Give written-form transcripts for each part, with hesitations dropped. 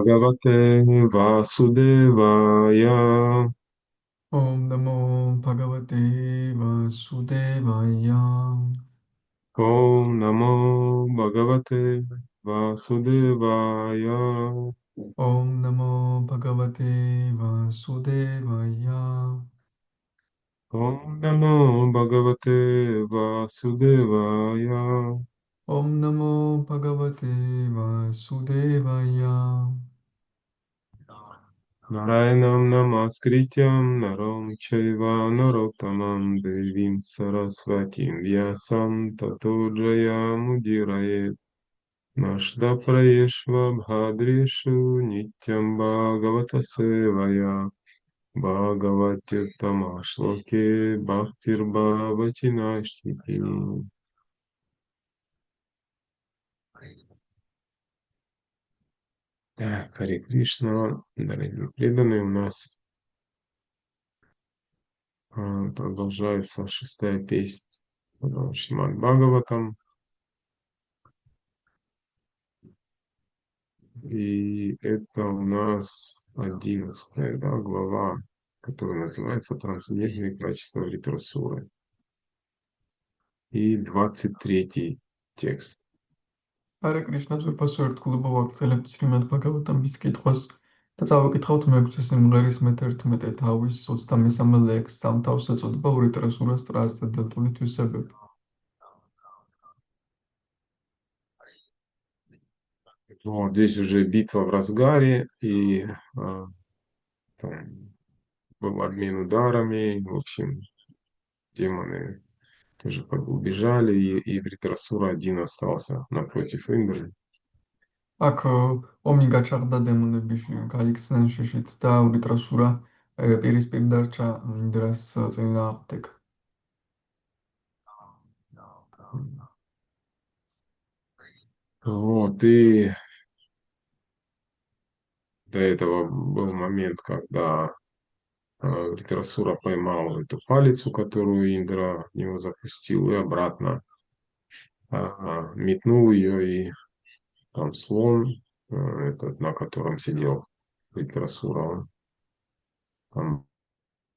Bhagavate Vasudevaya. Om Namo Bhagavate Vasudevaya. Om Namo Bhagavate Vasudevaya. Om Namo Bhagavate Vasudevaya. Om Namo Bhagavate Vasudevaya. Om Namo Bhagavate Vasudevaya. Narayanam Namaskrityam Naram Chaiva Narottamam Devim Saraswatim Vyasam Tato Jayamudiraye Нашда Праешва Бхадрешу Нитям Бхагавата Севая Бхагаватюттама Шлоке Бхактир Бхавати Наштити. Так, Харе Кришна, дорогие преданные, у нас продолжается шестая песня Шримад Бхагаватам. И это у нас 11, да, глава, которая называется «Трансцендентные качества Вритрасуры». И 23 текст. Hare Krishna ძვირფასო ერთგულება ვაგრძელებთ Śrīmad Bhagavatam-ის კითხვას და წავიკითხავთ მეექვსე სიმღერის მე-11 თავის 23 ლექსს ამ თავს ეწოდება ვრიტრასურას ტრანსცენდენტული თვისებები. Вот, здесь уже битва в разгаре, и там был обмен ударами, в общем, демоны тоже убежали, и Вритрасура один остался напротив Индры. აქ ომი გაჩაღდა დემონები გაიქცნენ შიშით და ვრიტრასურა პირისპირ დარჩა ინდრას წინააღმდეგ. Вот, и до этого был момент, когда Вритрасура поймал эту палицу, которую Индра в него запустил, и обратно метнул ее, и там слон, этот, на котором сидел Вритрасура, он там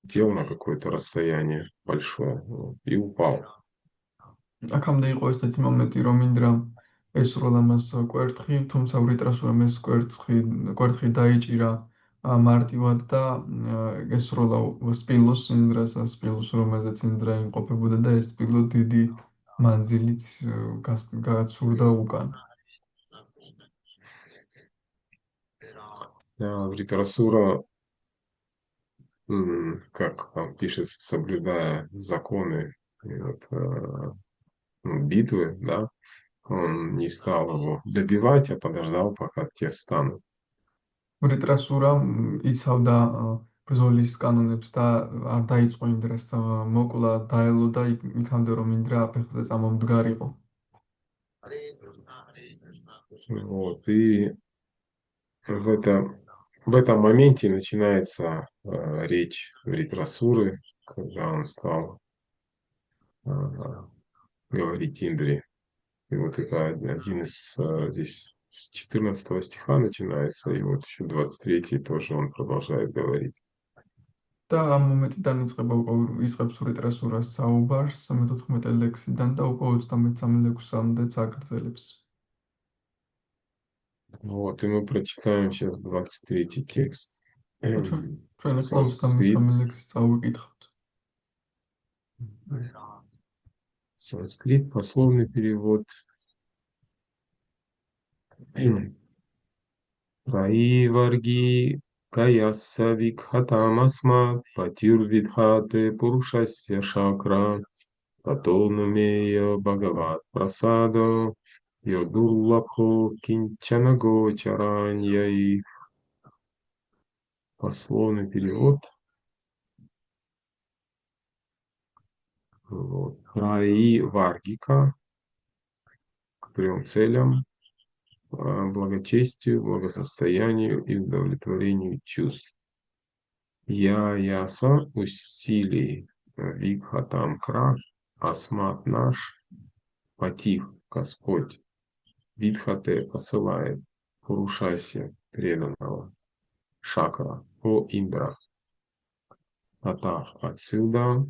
летел на какое-то расстояние большое, вот, и упал. აქამდე იყო ესეთი მომენტი, რომ ინდრამ ესროლა მას კვერთხი, თუმცა ვრიტრასურამ ეს კვერთხი დაიჭირა მარტივად და ესროლა სპილოს ინდრას, სპილოს, რომელზეც ინდრა იმყოფებოდა და ეს სპილო დიდი მანძილით გაცურდა უკან. Да, Вритрасура, как там пишется, соблюдая законы вот, битвы, да, он не стал его добивать, а подождал, пока те встанут. ვრიტრასურა იცავდა ბრძოლის კანონებს და არ დაიწყო ინდრას მოკლა, დაელოდა იქამდე, რომ ინდრა ფეხზე წამომდგარიყო. Вот, и в, это, в этом моменте начинается речь Вритрасуры, когда он стал э, говорить Индре. И вот это один из здесь с 14 стиха начинается, и вот еще 23 тоже он продолжает говорить. და ამ მომენტიდან იწყებს ვრიტრასურას საუბარს მე-14 ლექსიდან და უკვე 33 ლექსამდეც აგრძელებს. Вот, и мы прочитаем сейчас 23 текст. ჩვენ ახლა Санскрит. 33 ლექსს წავიკითხავთ. Санскрит, пословный перевод. Раи варги каяса викхатамасмат патирвидхате пурушасya шакра патонумея бхагават прасадо йодуллабхо кинчанаго чараньяи. Пословный перевод. Вот. Раи варгика к трем целям: благочестию, благосостоянию и удовлетворению чувств. Яса усилий Вигхатам Кра, Асмат наш, Патих, Господь, Видхате посылает, Пурушасия, преданного, Шакра, о Индра, Татав отсюда,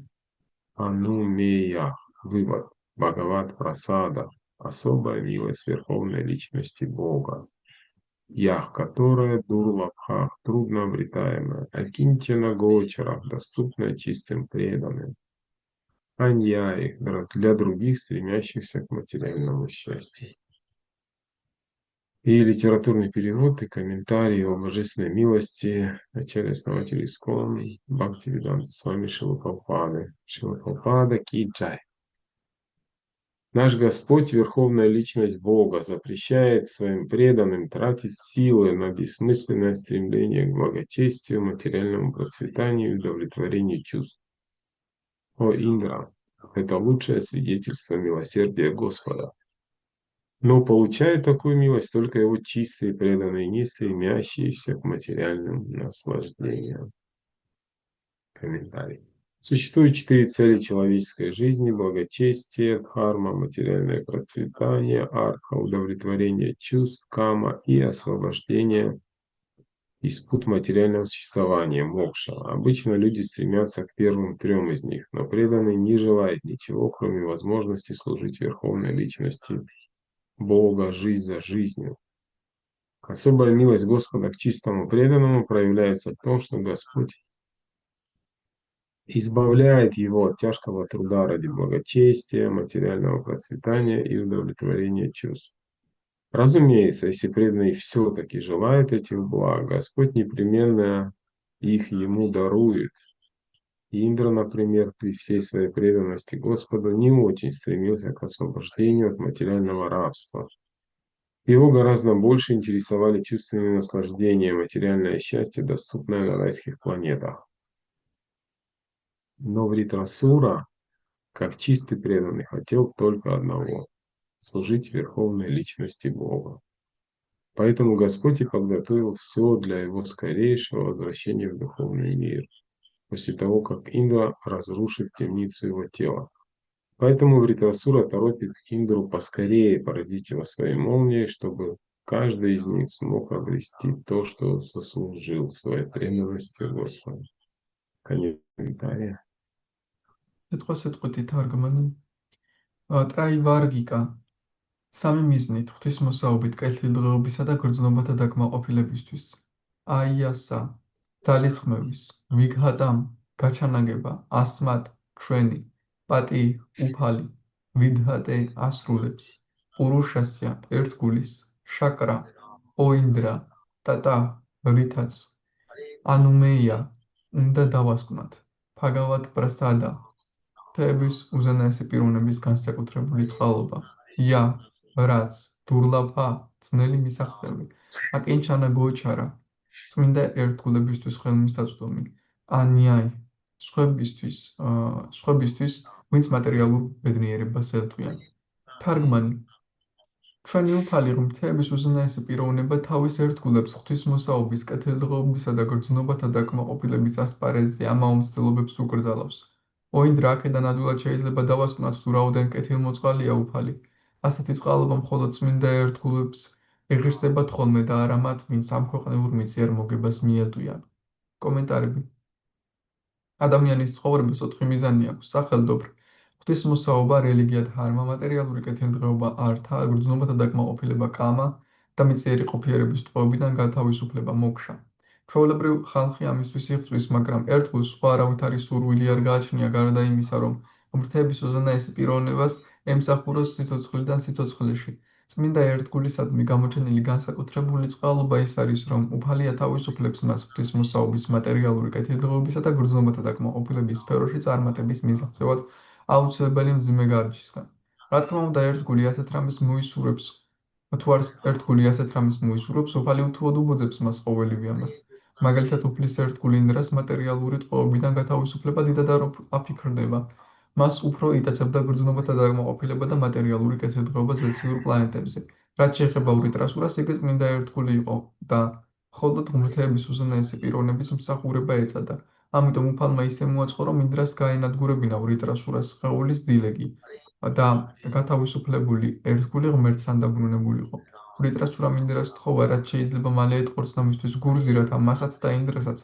Анумея, вывод, Бхагават Прасада, особая милость Верховной Личности Бога, Ях, которая Дурлабхах, трудно обретаемая, Акинтина Гочара, доступная чистым преданным, Аньяи, для других, стремящихся к материальному счастью. И литературный перевод и комментарий о божественной милости начале основателя ИСККОН Бхактивиданта Свами Шила Прабхупады. Шила Прабхупада Ки Джай. Наш Господь, Верховная Личность Бога, запрещает своим преданным тратить силы на бессмысленное стремление к благочестию, материальному процветанию и удовлетворению чувств. О Индра, это лучшее свидетельство милосердия Господа. Но получают такую милость только его чистые преданные, не стремящиеся к материальным наслаждениям. Комментарий. Существует 4 цели человеческой жизни: благочестие, дхарма, материальное процветание, артха, удовлетворение чувств, кама и освобождение из пут материального существования, мокша. Обычно люди стремятся к первым 3 из них, но преданный не желает ничего, кроме возможности служить Верховной Личности Бога, жизнь за жизнью. Особая милость Господа к чистому преданному проявляется в том, что Господь избавляет его от тяжкого труда ради благочестия, материального процветания и удовлетворения чувств. Разумеется, если преданный все-таки желает этих благ, Господь непременно их ему дарует. Индра, например, при всей своей преданности Господу не очень стремился к освобождению от материального рабства. Его гораздо больше интересовали чувственные наслаждения, материальное счастье, доступное на райских планетах. Но Вритрасура, как чистый преданный, хотел только одного — служить Верховной Личности Бога. Поэтому Господь и подготовил все для его скорейшего возвращения в духовный мир, после того, как Индра разрушит темницу его тела. Поэтому Вритрасура торопит Индру поскорее породить его своей молнией, чтобы каждый из них смог обрести то, что заслужил своей преданностью Господу. Конец комментария. სიტყვასიტყვით თარგმანი. ტრაივარგიკა სამი მიზნით ღვთისმოსაობით კეთილდღეობისა და გრძნობათა დაკმაყოფილებისთვის. აიასა ძალისხმევის, ვიგჰატამ გაჩანაგება, ასმათ ჩვენი, პატი უფალი, ვიდჰატე ასრულებს, პურუშასია ერთგულის, შაკრა, ოინდრა, ტატა რითაც, ანუმეია უნდა დავასკვნათ, ფაგავატ პრასადა თების უზენაესი პიროვნების განსაკუთრებული წყალობა. ია, რაც, დურლაბჰა, ძნელი მისაღწევი, აკინჩანა გოჩარა, წმინდა ერთგულებისთვის ხელმისაწვდომი, ანიაი, სხვებისთვის, ვინც მატერიალურ ბედნიერებას ელტვიან. თარგმანი. ჩვენი უფალი ღმრთების უზენაესი პიროვნება თავის ერთგულებს ღვთისმოსაობის, კეთილდღეობისა და გრძნობათა დაკმაყოფილების ასპარეზზე ამაო მცდელობებს უკრძალავს. ოინდრა აქედან ადვილად შეიძლება დავასკვნათ თუ რაოდენ კეთილმოწყალია უფალი. ასეთი წყალობა მხოლოდ წმინდა ერთგულებს ეღირსებათ ხოლმე და არა მათ, ვინც სამქვეყნიურ მიწიერ მოგებას მიელტვიან. კომენტარები. ადამიანის ცხოვრებას 4 მიზანი აქვს: სახელდობრ, ღვთისმოსაობა, რელიგია, დჰარმა, მატერიალური კეთილდღეობა, ართა, გრძნობათა დაკმაყოფილება, კამა და მიწიერი ყოფიერების ტყვეობიდან გათავისუფლება, მოქშა. ჩვეულებრივ ხალხი ამისთვის იღწვის, მაგრამ ერთგულს სხვა არავითარი სურვილი არ გააჩნია გარდა იმისა, რომ ღმრთების უზენაესი პიროვნებას ემსახუროს სიცოცხლიდან სიცოცხლეში. წმინდა ერთგულისადმი გამოჩენილი განსაკუთრებული წყალობა ის არის, რომ უფალი ათავისუფლებს მას ღვთისმოსაობის, მატერიალური კეთილდღეობისა და გრძნობათა დაკმაყოფილების სფეროში წარმატების მისაღწევად აუცილებელი მძიმე გარჩისგან. რა თქმა უნდა, ერთგული ასეთ რამეს მოისურვებს, უფალი უთუოდ უბოძებს მას ყოველივე ამას. მაგალითად, უფლის ერთგული ინდრას მატერიალური ტყვეობიდან გათავისუფლება დიდად არ აფიქრდება. მას უფრო იტაცებდა გრძნობათა დაკმაყოფილება და მატერიალური კეთილდღეობა ზეციური პლანეტებზე. რაც შეეხება ვრიტრასურას, იგი წმინდა ერთგული იყო და მხოლოდ ღმრთების უზენაესი პიროვნების მსახურება ეწადა. ამიტომ უფალმა ისე მოაწყო, რომ ინდრას გაენადგურებინა ვრიტრასურას სხეულის დილეგი და გათავისუფლებული ერთგული ღმერთთან დაბრუნებულიყო. ვრიტრასურა მინდრას თხოვა, რაც შეიძლება მალე ეტყორს და მისთვის გურზი, რათა მასაც და ინდრასაც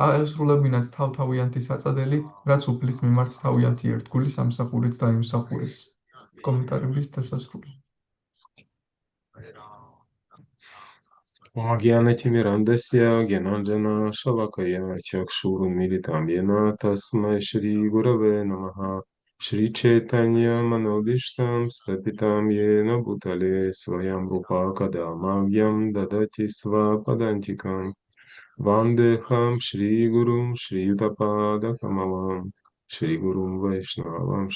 აესრულებინათ თავთავიანთი საწადელი, რაც უფლის მიმართ თავიანთი ერთგული სამსახურით დაიმსახურეს. კომენტარების დასასრული. Агьянатимирандасya Гьянанджана Шалакая Чакшуру Милитамьена Тасмай Шри Гураве Намаха Шри Чайтанья Манобиштам Стапитам Ена Бутале Своям Рупа Кадамагьям Дадати Сва Падантикам Вандехам Шри Гурум Шри Ютапада Камалам Шри Гурум Вайшнавам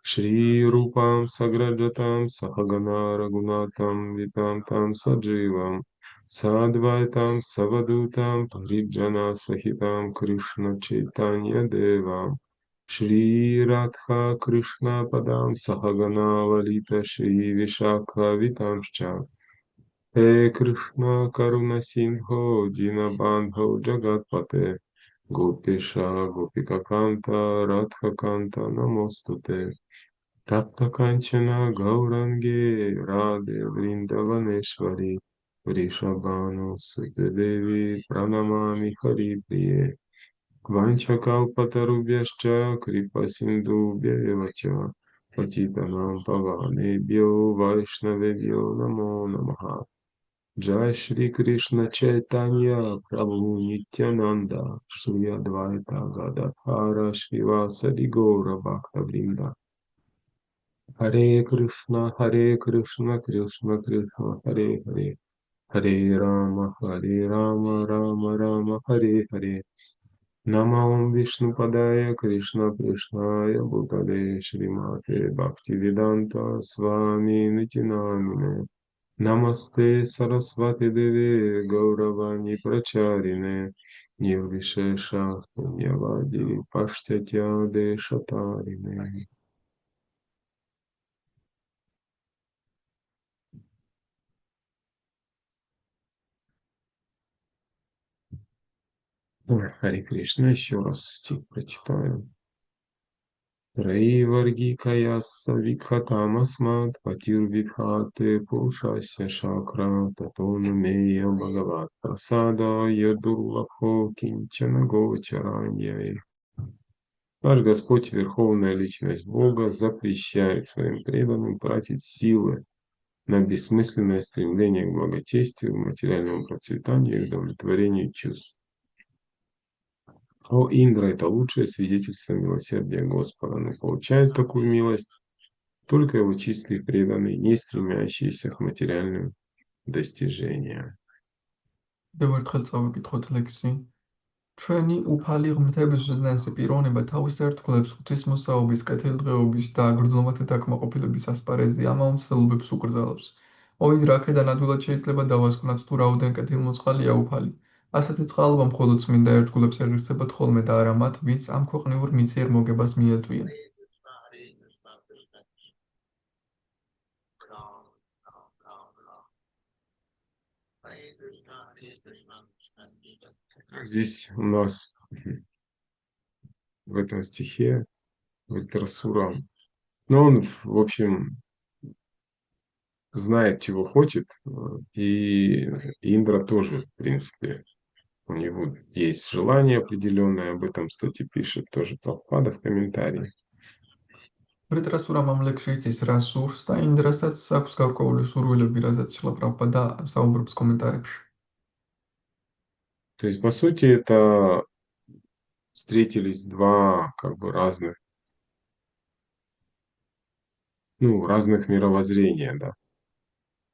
Шри Рупам Саграджатам Сахагана Рагунатам Витам Там Садживам Садвайтам Савадутам Париджана Сахитам Кришна Чайтанья Девам Шри Радха Кришна Падам Сахагана Валита Шри Вишакха Витамшча He Krishna Karuna Sindho Dinabandho Jagatpate Gopisha Gopika Kanta Radha Kanta Namostute Tapta Kanchana Gaurange Radhe Vrindavaneshwari Vrishabhanu Sute Devi Pranamami Hari Priye Vanchakalpatarubhyascha Kripa Sindhubhya Evacha Patitanam Pavanebhyo Vaishnavebhyo Namo Namaha Jai Shri Krishna Chaitanya Prabhu Nityananda Shri Advaita Gadadhara Srivasadi Gaura Bhakta Vrinda Hare Krishna Krishna Krishna Hare Hare Hare Rama Rama Rama Hare Hare Namam Vishnu Padaya Krishna Krishnaya Bhutale Shrimate Bhaktivedanta Swami Nitinamine Namaste Saraswati Devi Gauravani Pracharine Nirvishesha Punyavadi Pashtya Deshatarine. Харе Кришна, еще раз стих прочитаю. Трайваргикая савикхатамасмат патирвидхате пушася шакра татонумея бхагават прасада ядурлабхо кинчана гочараньяй. Наш Господь, Верховная Личность Бога, запрещает своим преданным тратить силы на бессмысленное стремление к благочестию, материальному процветанию и удовлетворению чувств. О, Индра — это лучшее свидетельство милосердия Господа, но получают такую милость только его чистые преданные, не стремящиеся к материальным достижениям. ჩვენი უფალი ღმრთების უდიდესი პიროვნება თავის ერთგულებს ღვთისმოსაობის, კეთილდღეობის და აგრძელმათა დაკმაყოფილების ასპარეზზე ამავე მცდელობებს უკრძალავს. მოვიდრე აქედან ადვილად შეიძლება დავასკვნათ თუ რაოდენ კეთილმოწყალია უფალი. ასეთი წყალობა მხოლოდ წმინდა ერთგულებს ეღირსებათ ხოლმე და არა მათ, ვინც ამ ქვეყნიურ მიწიერ მოგებას მიეტვიან. Здесь у нас в этом стихе Вритрасура, но он, в общем, знает, чего хочет, и Индра тоже, в принципе, у него есть желание определенное, об этом, кстати, пишет тоже Прабхупада в комментарии. ვრიტრასურამ ამ ლექსში იცის რა სურს და ინდრასაც აქვს გარკვეული სურვილები, რაზეც შილა პრაბჰუპადა საუბრობს კომენტარებში. То есть, по сути, это встретились два как бы разных, разных мировоззрения, да.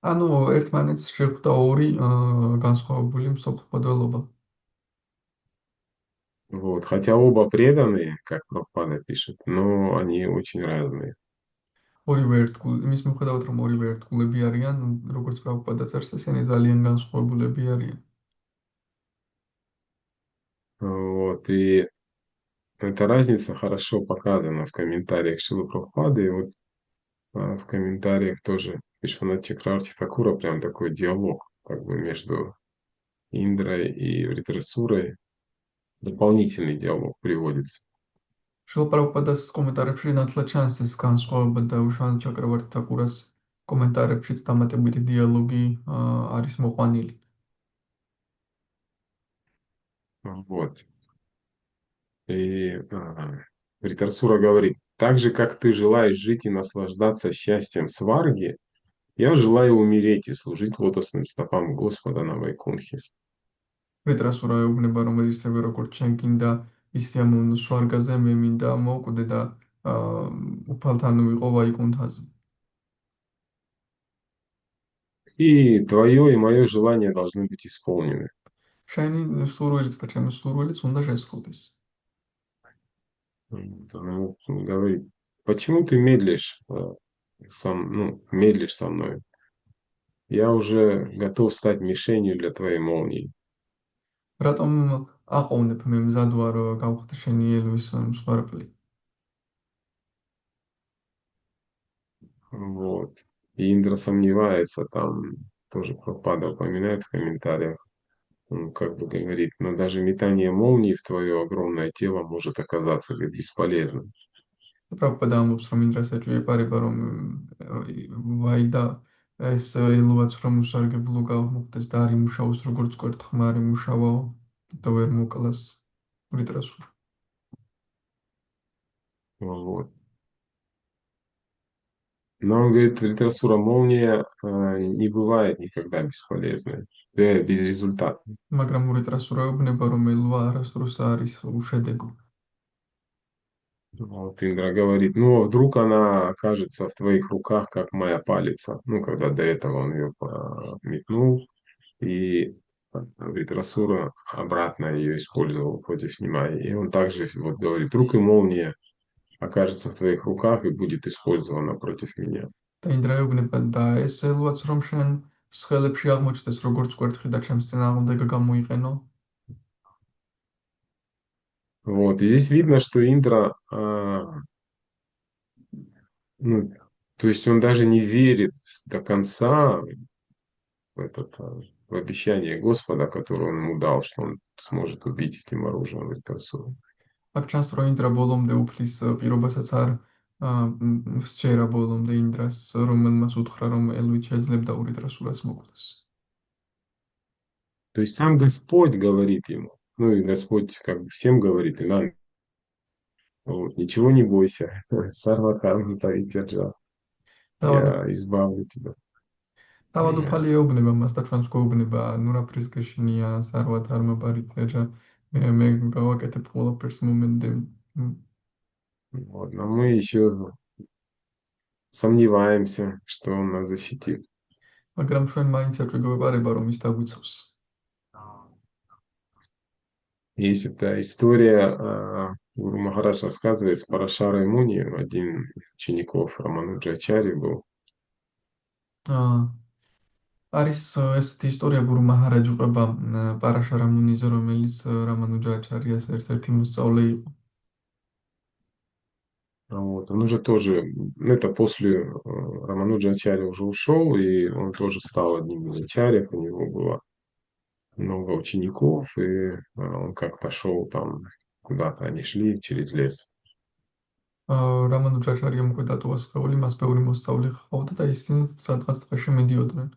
ანუ ერთმანეთს შეხვდა ორი განსხვავებული მსოფლმხედველობა. Вот. Хотя оба преданные, как Прабхупада пишет, но они очень разные. ორივე ერთგული, იმის მიუხედავად რომ ორივე ერთგულები არიან, როგორც პრაბჰუპადა წერს, ესენი ძალიან განსხვავებულები არიან. Вот. И эта разница хорошо показана в комментариях Шилы Прабхупады. И вот в комментариях тоже Вишванат Чакраворти Такура прям такой диалог как бы между Индрой и Вритрасурой. Дополнительный диалог приводится. შილა პრაბჰუპადას კომენტარებში ნათლად ჩანს ეს განსხვავება და ვიშვანათ ჩაკრავართი თაკურას კომენტარებშიც დამატებითი დიალოგი არის მოყვანილი. Вот. Ритарсура говорит, так же, как ты желаешь жить и наслаждаться счастьем сварги, я желаю умереть и служить лотосным стопам Господа на Вайкунхе. რიტრასურა ეუბნება, რომელიც ისევე როგორც შენ გინდა ისე ამ სვარგაზე მე მინდა მოვკვდე და აა, უფალთან ვიყო ვაიკუნთაზე. И твое, и мое желание должны быть исполнены. შენი სურვილიც და ჩემი სურვილიც უნდა შესრულდეს. Он говорит, почему ты медлишь, медлишь со мной? Я уже готов стать мишенью для твоей молнии. რატომ აყოვნებ მე მზად ვარ გავხდე შენი ელვის მსხვერპლი. Вот. И Индра сомневается, там тоже Прабхупада упоминает в комментариях, он как бы говорит, но даже метание молнии в твое огромное тело может оказаться говорит, бесполезным. პრაბჰუპადა ამბობს, რომ ინდრას ეჭვიება, რომ ვაიდა ეს ელვაც რომ უსარგებლო გავხდეს და არ იმუშაოს როგორც კვერთხმა არ იმუშავაო და ვერ მოკლას რიტრასურა. Вот. Но он говорит, Вритрасура молния не бывает никогда бесполезной, безрезультатной. მაგრამ რიტრასურა ეუბნება, რომ ელვა არასდროს არის უშედეგო. Вот Индра говорит, ну, а вдруг она окажется в твоих руках, как моя палица. Ну, когда до этого он ее метнул, и Вритрасура обратно ее использовал против Нимаи. И он также вот говорит, вдруг и молния окажется в твоих руках и будет использована против меня. და ინდრა ეუბნება და ეს ელვაც რომ შენ სხელებში აღმოჩნდეს როგორც კვერთხი და ჩემს წინააღმდეგ გამოიყენო. Вот, и здесь видно, что Индра, ну, то есть он даже не верит до конца в в обещание Господа, которое он ему дал, что он сможет убить этим оружием Вритрасуру. აქ ჩანს, რომ ინდრა ბოლომდე უფლის პირობასაც არ სჯერა ბოლომდე ინდრას, რომელმაც უთხრა, რომ ელვით შეძლებდა ურიტრასურას მოკვდეს. То есть сам Господь говорит ему, ну и Господь как бы всем говорит, и нам, вот, ничего не бойся, Сарватхарма Паритяджа, я избавлю тебя. თავადუფალი ეუბნება მას და ჩვენს გვეუბნება, ნუ რა ფრისკეშინია, სარვათ არ მოპარითეჯა, მე გავაკეთებ ყველაფერს მომენტე. Вот, но мы еще сомневаемся, что он нас защитит. მაგრამ ჩვენ მაინც ეჭვი გვეპარება, რომ ის დაგვიცავს. Есть эта история, Гуру Махарадж рассказывает, с Парашарой Муни, один из учеников Рамануджачари был. არის ესეთი ისტორია გურუ მაჰარაჯ უყვება პარაშარა მუნიზე, რომელიც რამანუჯაჩარიას ერთ-ერთი მოსწავლე იყო. Вот, он уже тоже, ну, это после Рамануджачарья уже ушел, и он тоже стал одним из ачарьев, у него было много учеников, и он как-то шел там, куда-то они шли через лес. რამანუჯაჩარიამ უკვე დატოვა სხეული, მას ბევრი მოსწავლე ჰყავდა და ისინი სადღაც დღეში მიდიოდნენ.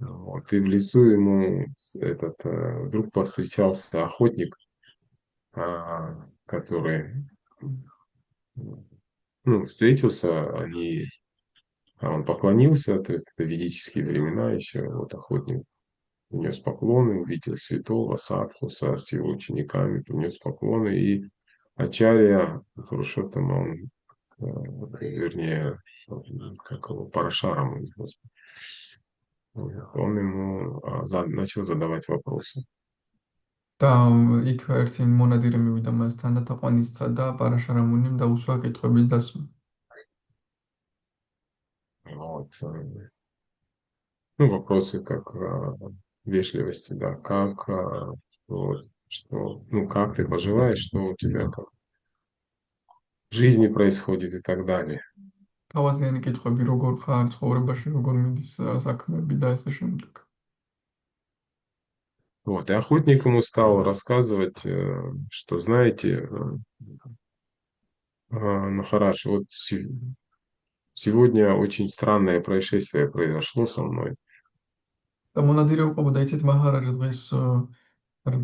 Вот, и в лесу ему вдруг повстречался охотник, который, ну, встретился, он поклонился, то есть это ведические времена еще, вот охотник принес поклоны, увидел святого Садху с его учениками, принес поклоны, и Ачарья Пурушоттама, вернее, как его, Парашарам, он ему начал задавать вопросы. და იქ ერთი მონადირე მივიდა მასთან და თაყვანისცა და პარაშარა მუნიმ დაუსვა კითხვების დასმა. Вот. Ну, вопросы как вежливости, да, как, вот, что, ну, как ты поживаешь, что у тебя там в жизни происходит и так далее. თავაზიანი კითხვები, როგორ ხარ, ცხოვრებაში როგორ მიდის საქმეები და ასე შემდეგ. Вот, и охотник ему стал рассказывать, что, знаете, Ну хорошо, вот сегодня очень странное происшествие произошло со мной. და მონადირე უყვებოდა, იცით მაჰარაჯა დღეს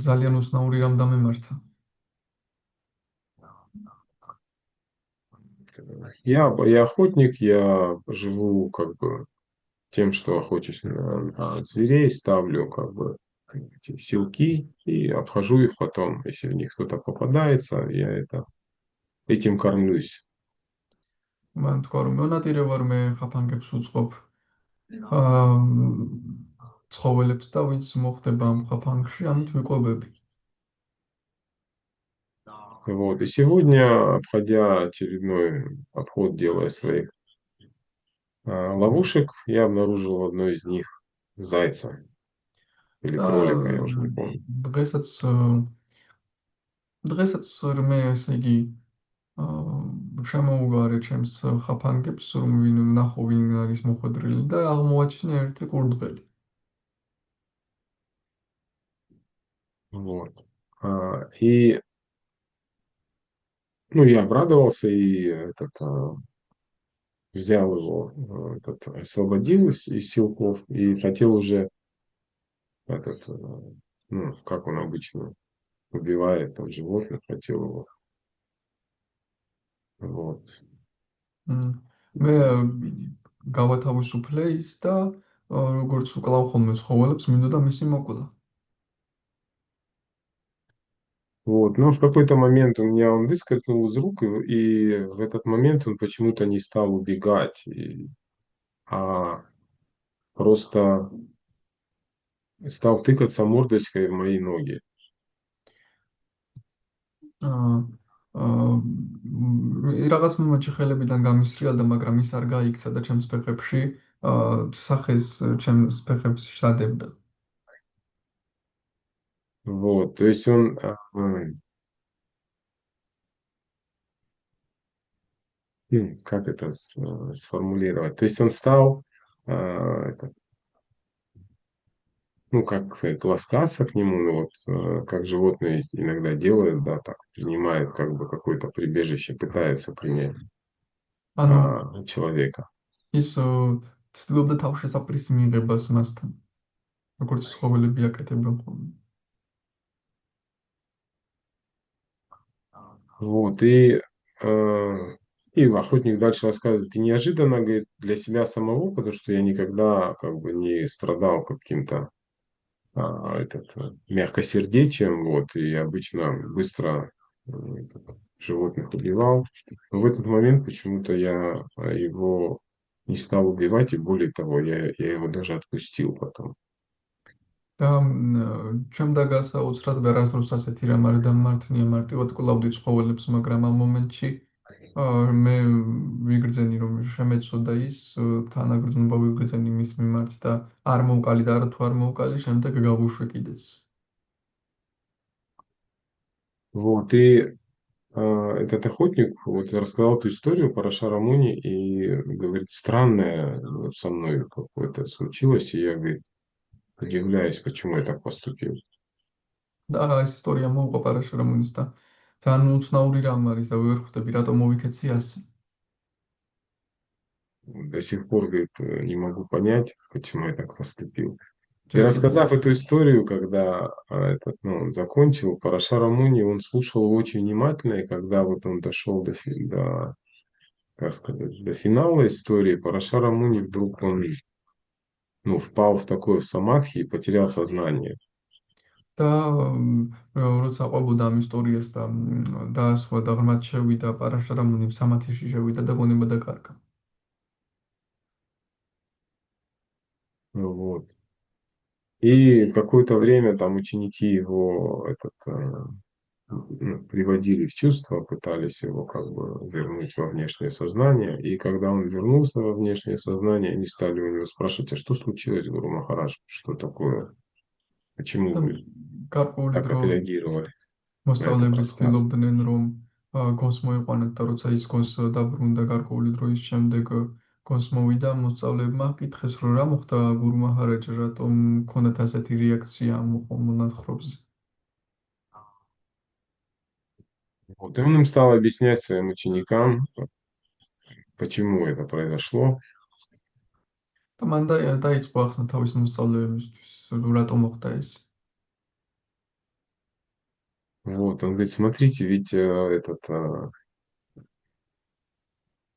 ძალიან უცნაური რამ დამემართა. Я охотник, я живу как бы тем, что охочусь на зверей, ставлю как бы эти силки и обхожу их потом. Если в них кто-то попадается, я этим кормлюсь. მან თქვა რომ მონადირე ვარ, მე ხაფანგებს უწყობ აა ცხოველებს და ვინც მოხდება ამ ხაფანგში, ამით ვიკვებები. Вот. И сегодня, обходя очередной обход, делая своих ловушек, я обнаружил в одной из них зайца или და кролика, я уже не помню. დღესაც დღესაც მე ესე იგი შემოუგარე ჩემს ხაფანგებს, რომ ვინ ვნახო, ვინ არის მოხვედრილი და აღმოაჩინე ერთი კურდღელი. Вот. И ну, я обрадовался и взял его, освободил из силков и хотел уже этот, ну, как он обычно убивает там животных, хотел его. Вот. მ, მე გავათავისუფლე ის და როგორც უკლავ ხოლმე ცხოველებს, მინდოდა მისი მოკვლა. Вот. Но в какой-то момент у меня он выскользнул из рук, и в этот момент он почему-то не стал убегать, а просто стал тыкаться мордочкой в мои ноги. აა რაღაც მომენტში ხელებიდან გამისრიალდა, მაგრამ ის არ გაიქცა და ჩემს ფეხებში სახეს ჩემს ფეხებს შადებდა. Вот. То есть он, как это сформулировать? То есть он стал, ну, как сказать, ласкаться к нему, ну, вот, как животные иногда делают, да, так, принимают как бы какое-то прибежище, пытаются принять ანუ человека. ის ცდილობდა თავშესაფრის მიღებას მასთან, როგორც ცხოველები აკეთებენ ხოლმე. Вот, и охотник дальше рассказывает, и неожиданно, говорит, для себя самого, потому что я никогда как бы не страдал каким-то мягкосердечием, вот, и обычно быстро животных убивал. Но в этот момент почему-то я его не стал убивать, и более того, я его даже отпустил потом. და ჩემ დაგასაოცრად ვერასდროს ასეთი რამ არ დამმართნია, მარტივად კლავდი ცხოველებს, მაგრამ ამ მომენტში მე ვიგრძენი, რომ შემეცოდა ის თანაგრძნობა ვიგრძენი მის მიმართ და არ მოვკალი და არა თუ არ მოვკალი, შემდეგ გავუშვი კიდეც. Вот, и этот охотник вот рассказал эту историю про Шарамуни и говорит, странное вот со мной какое-то случилось, и я, говорит, удивляюсь, почему я так поступил. და ეს ისტორია მოუყვა პარაშარამონის და ძალიან უცნაური რამ არის და ვერ ხვდები რატომ მოვიქეცი ასე. До сих пор, говорит, не могу понять, почему я так поступил. И ჯერჯერობით рассказав эту историю, когда он закончил, Парашара Муни, он слушал очень внимательно, и когда вот он дошел как сказать, до финала истории, Парашара Муни вдруг он, ну, впал в такое в самадхи и потерял сознание. და როცა ყვებოდა ამ ისტორიას და დაასვა და ღრმად შევიდა პარაშარამონი სამათიში შევიდა და გონება დაკარგა. Вот. И какое-то время там ученики его приводили в чувство, пытались его как бы вернуть во внешнее сознание. И когда он вернулся во внешнее сознание, они стали у него спрашивать, а что случилось, Гуру Махарадж, что такое, почему და вы გარკვეული так დრო отреагировали на этот მოსწავლეები рассказ? ცდილობდნენ რომ გონს მოიყვანათ და როცა ის გონს დაბრუნდა გარკვეული დროის შემდეგ გონს მოვიდა მოსწავლეებმა კითხეს რომ რა მოხდა გურუ მაჰარაჯა რატომ ქონდათ ასეთი რეაქცია ამ მონათხრობზე. Вот. И он им стал объяснять своим ученикам, почему это произошло. და მან დაიწყო ახსნა თავის მოსწავლეებისთვის, რატომ მოხდა ეს. Вот. Он говорит, смотрите, ведь этот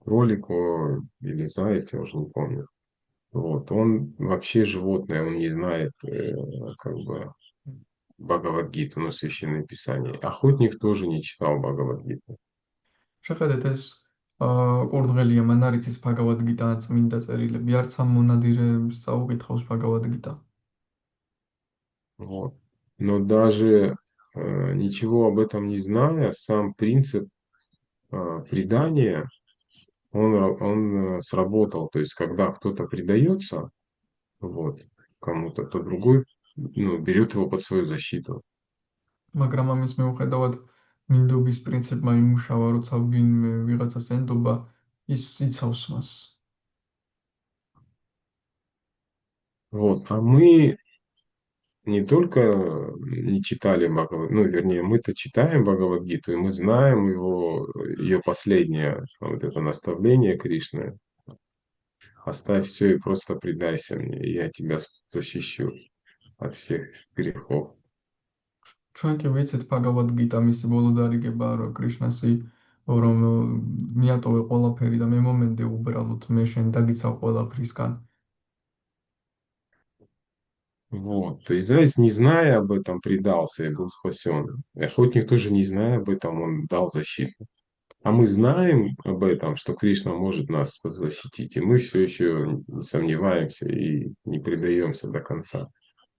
кролик или заяц, я уже не помню. Вот. Он вообще животное, он не знает как бы Бхагавад-гиту, ну, Священное Писание. Охотник тоже не читал Бхагавад-гиту. შეხედეთ ეს კურდღელია, მან არ იცის ბჰაგავად გიტა ან წმინდა წერილები, არც ამ მონადირეებს წაუკითხავს ბჰაგავად გიტა. Вот. Но даже ничего об этом не зная, сам принцип предания, он сработал. То есть, когда кто-то предается, вот, кому-то, то другой, ну, берет его под свою защиту. მაგრამ ამის მიუხედავად მინდობის პრინციპმა იმუშავა, როცა ვინმე ვიღაცას ენდობა, ის იცავს მას. Вот. А мы не только не читали Бхагавад, ну, вернее, мы-то читаем Бхагавад-гиту, и мы знаем ее последнее, вот это наставление Кришны. Оставь все и просто предайся мне, и я тебя защищу от всех грехов. ჩვენ კი ვიცით ბჰაგავად გიტა მისი ბოლო დარიგებაა, რომ კრიშნასი რომ მიატოვე ყველაფერი და მე მომენდე უბრალოდ მე შენ დაგიცავ ყველაფრისგან. Вот. То есть Заяц, не зная об этом, предался и был спасен. И охотник тоже, не зная об этом, он дал защиту. А мы знаем об этом, что Кришна может нас защитить, и мы все еще не сомневаемся и не предаемся до конца.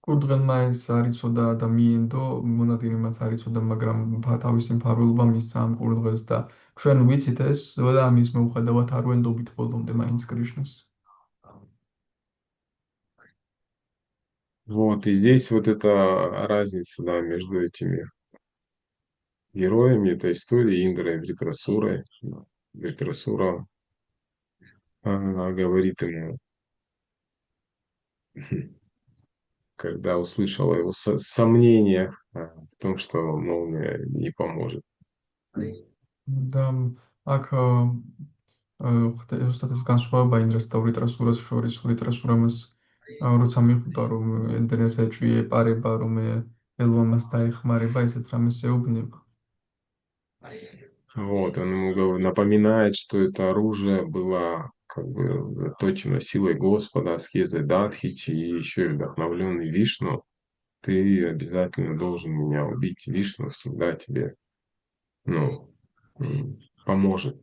კურდღელმა ეს არ იცოდა და მიენდო, მონადირემაც არ იცოდა, მაგრამ თავისი მფარველობა მისცა ამ კურდღელს და ჩვენ ვიცით ეს და ამის მიუხედავად არ ვენდობით ბოლომდე მაინც კრიშნას. Вот, и здесь вот эта разница, да, между этими героями этой истории, Индрой и Вритрасурой. Вритрасура говорит ему, когда услышала его сомнения в том, что молния не поможет. და აქ ზუსტად ეს განსხვავება ინდრას და ვრიტრასურას შორის. ვრიტრასურამას როცა მიხვდა რომ ენდრეს ეჭვი ეპარება, რომ ელვამას დაეხმარება, ესეთ რამეს ეუბნება. Вот, он ему напоминает, что это оружие было как бы заточено силой Господа, аскезой Дадхичи и еще и вдохновленный Вишну. Ты обязательно должен меня убить. Вишну всегда тебе, ну, поможет.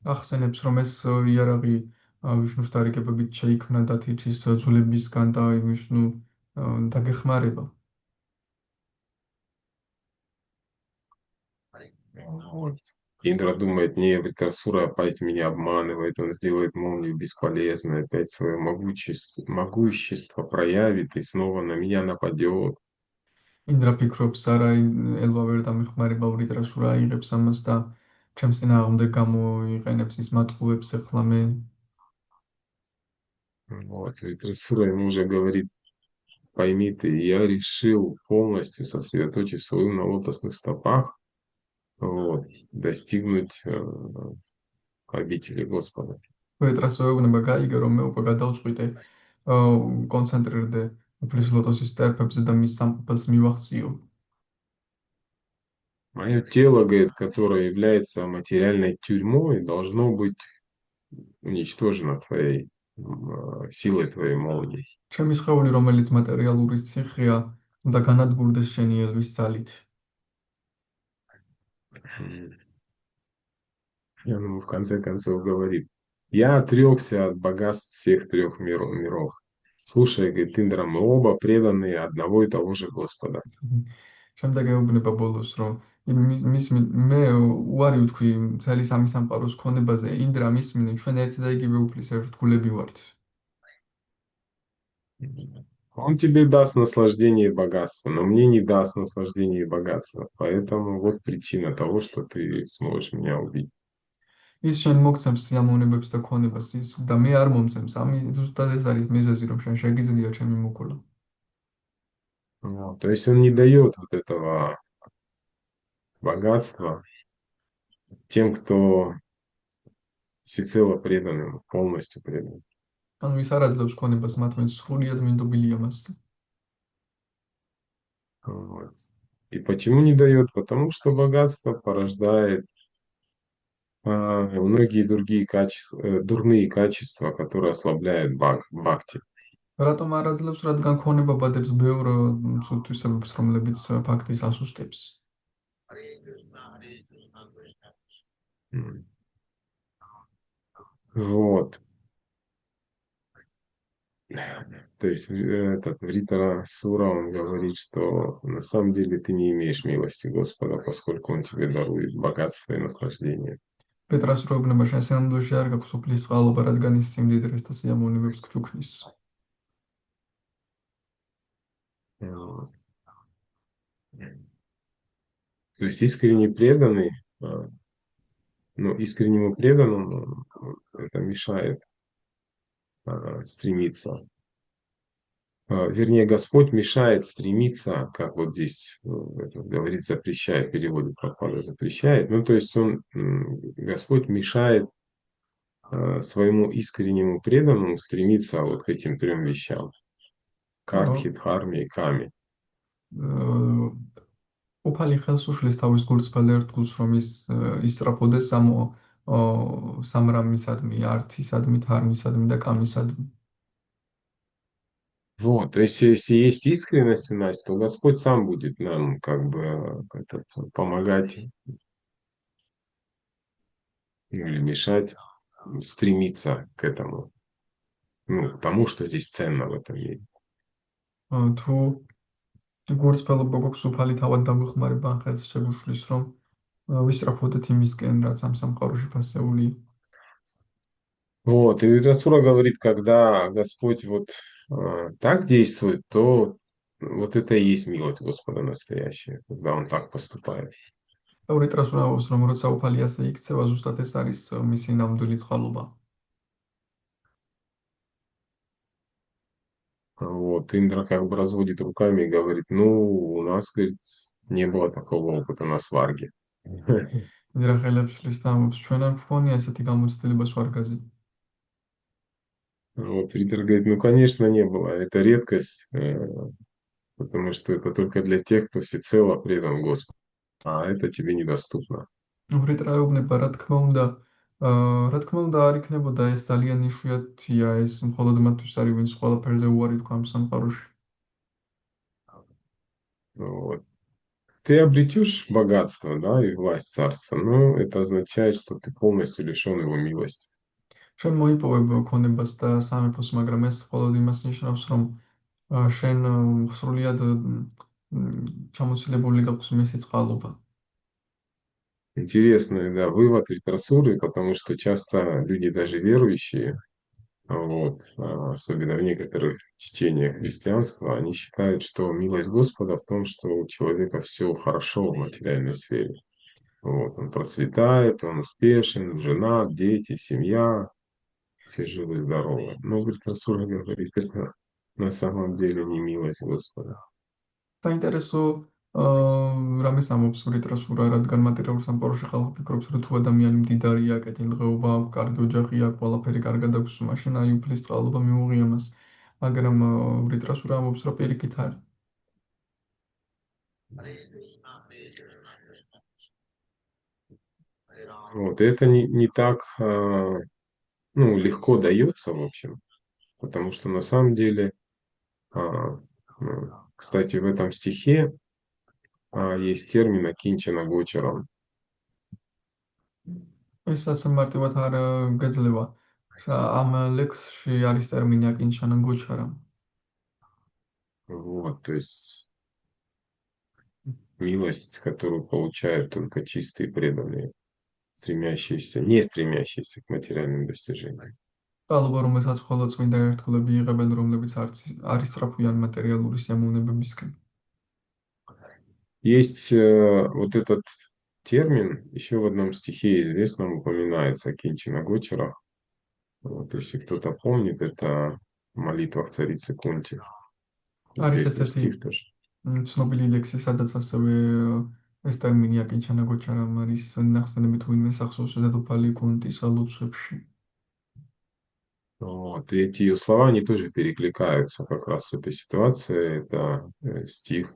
ახსენებს რომ ეს იარაღი ვიშნუს დარიგებებით შეიქმნა დათიჩის ძვლებისგან და ვიშნუ დაგეხმარება. Вот. Индра думает, не, Вритрасура опять меня обманывает, он сделает молнию бесполезной, опять свое могущество проявит и снова на меня нападет. ინდრა ფიქრობს, არა ელვა ვერ დამეხმარება, ვრიტრასურა აიღებს ამას და ჩემს წინააღმდეგ გამოიყენებს ის მატყუებს ეხლა მე. Вот. Вритрасура ему уже говорит, пойми ты, я решил полностью сосредоточив свою на лотосных стопах, вот, достигнуть обители Господа. ვრიტრასურა ეუბნება, გაიგე რომ მე უკვე გადავწყვიტე კონცენტრირდე უფლის ლოტოსის სტერფებზე და მის სამყოფელს მივახციო. Мое тело, говорит, которое является материальной тюрьмой, должно быть уничтожено твоей силой твоей молнии. ჩემი სხეული, რომელიც მატერიალური ციხეა, უნდა განადგურდეს შენი ელვის ძალით. И он ему в конце концов говорит, я отрекся от богатств всех трех миров. Слушай, говорит, Индра, мы оба преданные одного и того же Господа. შემდეგ ეუბნება ბოლოს, რომ მე უარი ვთქვი მთელი სამი სამყაროს ქონებაზე, ინდრა მისმინე, ჩვენ ერთი და იგივე უფლის ერთგულები ვართ. Он тебе даст наслаждение и богатство, но мне не даст наслаждение и богатство. Поэтому вот причина того, что ты сможешь меня убить. ის შენ მოგცემს სიამოვნებებს და ქონებას ის და მე არ მომცემს. ამი ზუსტად ეს არის მიზეზი, რომ შენ შეგიძლია ჩემი მოკვლა. Вот. То есть он не дает вот этого богатство тем, кто всецело предан ему, полностью предан. ანუ ის არ აძლევს ქონებას მათ, ვინც სრულიად მინდობილია მასზე. Вот. И почему не дает? Потому что богатство порождает многие другие качества, дурные качества, которые ослабляют бхакти. რატომ არ აძლევს? რადგან ქონება ბადებს ბევრ ცუდ თვისებებს, რომლებიც ფაქტის ასუსტებს. М. Вот. То есть этот Вритара Сура, он говорит, что на самом деле ты не имеешь милости Господа, поскольку он тебе дарует богатство и наслаждение. პეტრას როებნება შენ სინამდვილეში არ გაქვს უფლის წყალობა, რადგან ის სიმდიდრეს და სიამოვნებებს გჩუქნის. Вот. То есть искренне преданный, ну, искреннему преданному это мешает стремиться. Вернее, Господь мешает стремиться, как вот здесь это говорит, запрещает, в переводе Прабхупада запрещает. Ну, то есть Господь мешает своему искреннему преданному стремиться вот к этим трем вещам. Картхи, Дхарме и Каме. უფალი ხელს უშლის თავის გულწრფელ ერთგულს, რომ ისწრაფოდეს სამრამისადმი, ართისადმი, ධარმისადმი და კამისადმი. Вот, то есть, если есть искренность у нас, то Господь сам будет нам как бы помогать, ну, или мешать стремиться к этому, ну, к тому, что здесь ценно в этом мире. თუ გულწრფელობა გვაქვს უფალი თავად დამიხმარება ან ხელს შეგუშლის, რომ ვისწრაფოდეთ იმისკენ, რაც ამ სამყაროში ფასეულია. Вот, и Расура говорит, когда Господь вот так действует, то вот это и есть милость Господа настоящая, когда Он так поступает. ევრიტრას უნავობს, რომ როცა უფალი ასე იქცევა, ზუსტად ეს არის მისი ნამდვილი წყალობა. Вот, Индра как бы разводит руками и говорит, ну, у нас, говорит, не было такого опыта на сварге. ინდრა ხელებს შლის და ამბობს, ჩვენ არ გვქონია ესეთი გამოცდილება სვარგაზე. Вот, Ридер говорит, ну, конечно, не было, это редкость, потому что это только для тех, кто всецело предан Господу, а это тебе недоступно. ევრიტრა ეუბნება, რა თქმა უნდა არ იქნებოდა ეს ძალიან იშვიათია, ეს მხოლოდ მათთვის არის, ვინც ყველაფერზე უარი თქვა ამ სამყაროში. Вот. Ты обретешь богатство, да, и власть царства, но это означает, что ты полностью лишен его милости. შენ მოიპოვებ ქონებას და სამეფოს, მაგრამ ეს მხოლოდ იმას ნიშნავს, რომ შენ სრულიად ჩამოცილებული გაქვს მისი წყალობა. Интересный, да, вывод литературы, потому что часто люди, даже верующие, вот, особенно в некоторых течениях христианства, они считают, что милость Господа в том, что у человека все хорошо в материальной сфере. Вот, он процветает, он успешен, жена, дети, семья, все живы, здоровы. Но Гритасура говорит, это на самом деле не милость Господа. საინტერესო რამეს ამბობს ლიტერატურა, რადგან მატერიალურ სამყაროში ხალხი ფიქრობს, რომ თუ ადამიანი მდიდარია, კეთილდღეობა აქვს, კარგი ოჯახი აქვს, ყველაფერი კარგად აქვს, მაშინ აი უფლის წყალობა მიუღია მას. მაგრამ ლიტერატურა ამბობს, რომ პირიქით არის. Вот, это не так ну, легко дается, в общем, потому что на самом деле, кстати, в этом стихе есть термин «акинчана гочарам». ესაც მარტივად არ გეძლევა. ამ ლექსში არის ტერმინი აკინჩანა გოჩარა. Вот, то есть милость, которую получают только чистые преданные, не стремящиеся к материальным достижениям. წყალობა, რომელსაც მხოლოდ წმინდა ერთგულები იღებენ, რომლებიც არ ისწრაფვიან მატერიალური სიამოვნებებისკენ. Есть вот этот термин, еще в одном стихе известном упоминается «акинчана гочара». Вот, если кто-то помнит, это в молитвах царицы Кунти. არის Известный ესეთი стих тоже. ცნობილი ლექსი, სადაც ასევე ეს ტერმინი აკინჩანა გოჩარამ არის ნახსენები თუინმე სახსოვს დედოფალი გუნტის ლოცვებში. Вот. И эти ее слова, они тоже перекликаются как раз с этой ситуацией. Это стих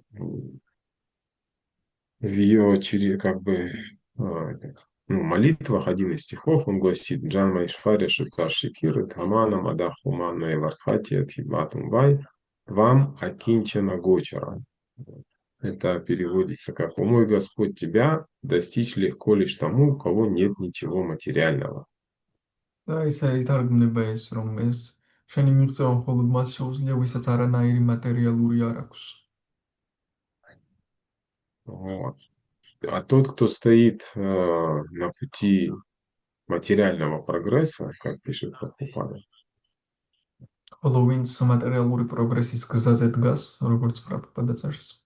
в ее как бы ну, молитвах, один из стихов, он гласит «Джан Майшфари Шутар Шикир, Тамана Мадах Уману Эвархати Атхибатум Вай, вам Акинчана Гочара». Это переводится как «О мой Господь, тебя достичь легко лишь тому, у кого нет ничего материального». და ისე ითარგმნება ეს, რომ ეს შენი მიღწევა მხოლოდ მას შეუძლია, ვისაც არანაირი მატერიალური არ აქვს. Вот. А тот, кто стоит на пути материального прогресса, как пишет Прабхупада, ხოლო ვინც მატერიალური პროგრესის გზაზე დგას, როგორც პრაბჰუპადა წერს,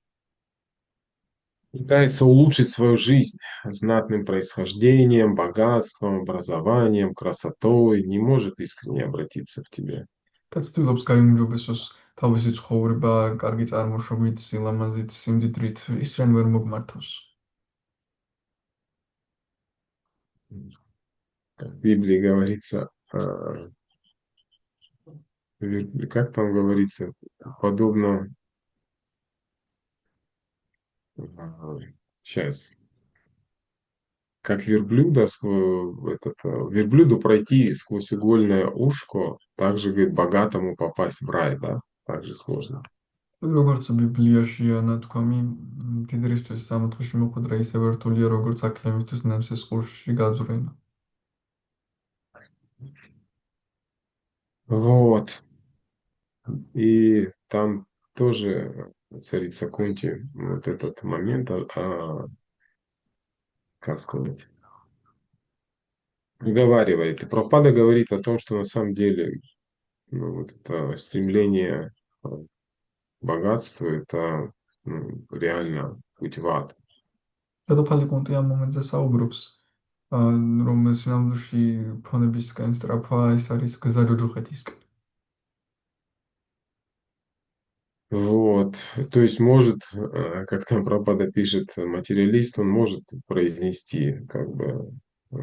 пытается улучшить свою жизнь знатным происхождением, богатством, образованием, красотой, не может искренне обратиться к тебе. და ცდილობს გაიმჯობესოს თავისი ცხოვრება, კარგი წარმოშობით, სილამაზით, სიმდიდრით, ის რენ ვერ მოგმართავს. Как в Библии говорится, как там говорится, подобно, сейчас, как верблюда, верблюду пройти сквозь угольное ушко, так же, говорит, богатому попасть в рай, да, так же сложно. როგორც ბიბლიაშია ნათქვამი, მდიდრისთვის სამოთხეში მოხვედრა ისე ვერთულია, როგორც აქლემისთვის ნემსის ყურში გაძვრენა. Вот. И там тоже царица Кунти вот этот момент, как сказать, уговаривает. И Прабхупада говорит о том, что на самом деле ну, вот это стремление к богатству, это реально путь в ад. დედოფალი კუნტი ამ მომენტზე საუბრობს, რომ სინამდვილეში ფონებისკენ სწრაფვა ეს არის გზა ჯოჯოხეთისკენ. Вот, то есть может, как там Прабхупада пишет, материалист, он может произнести как бы э,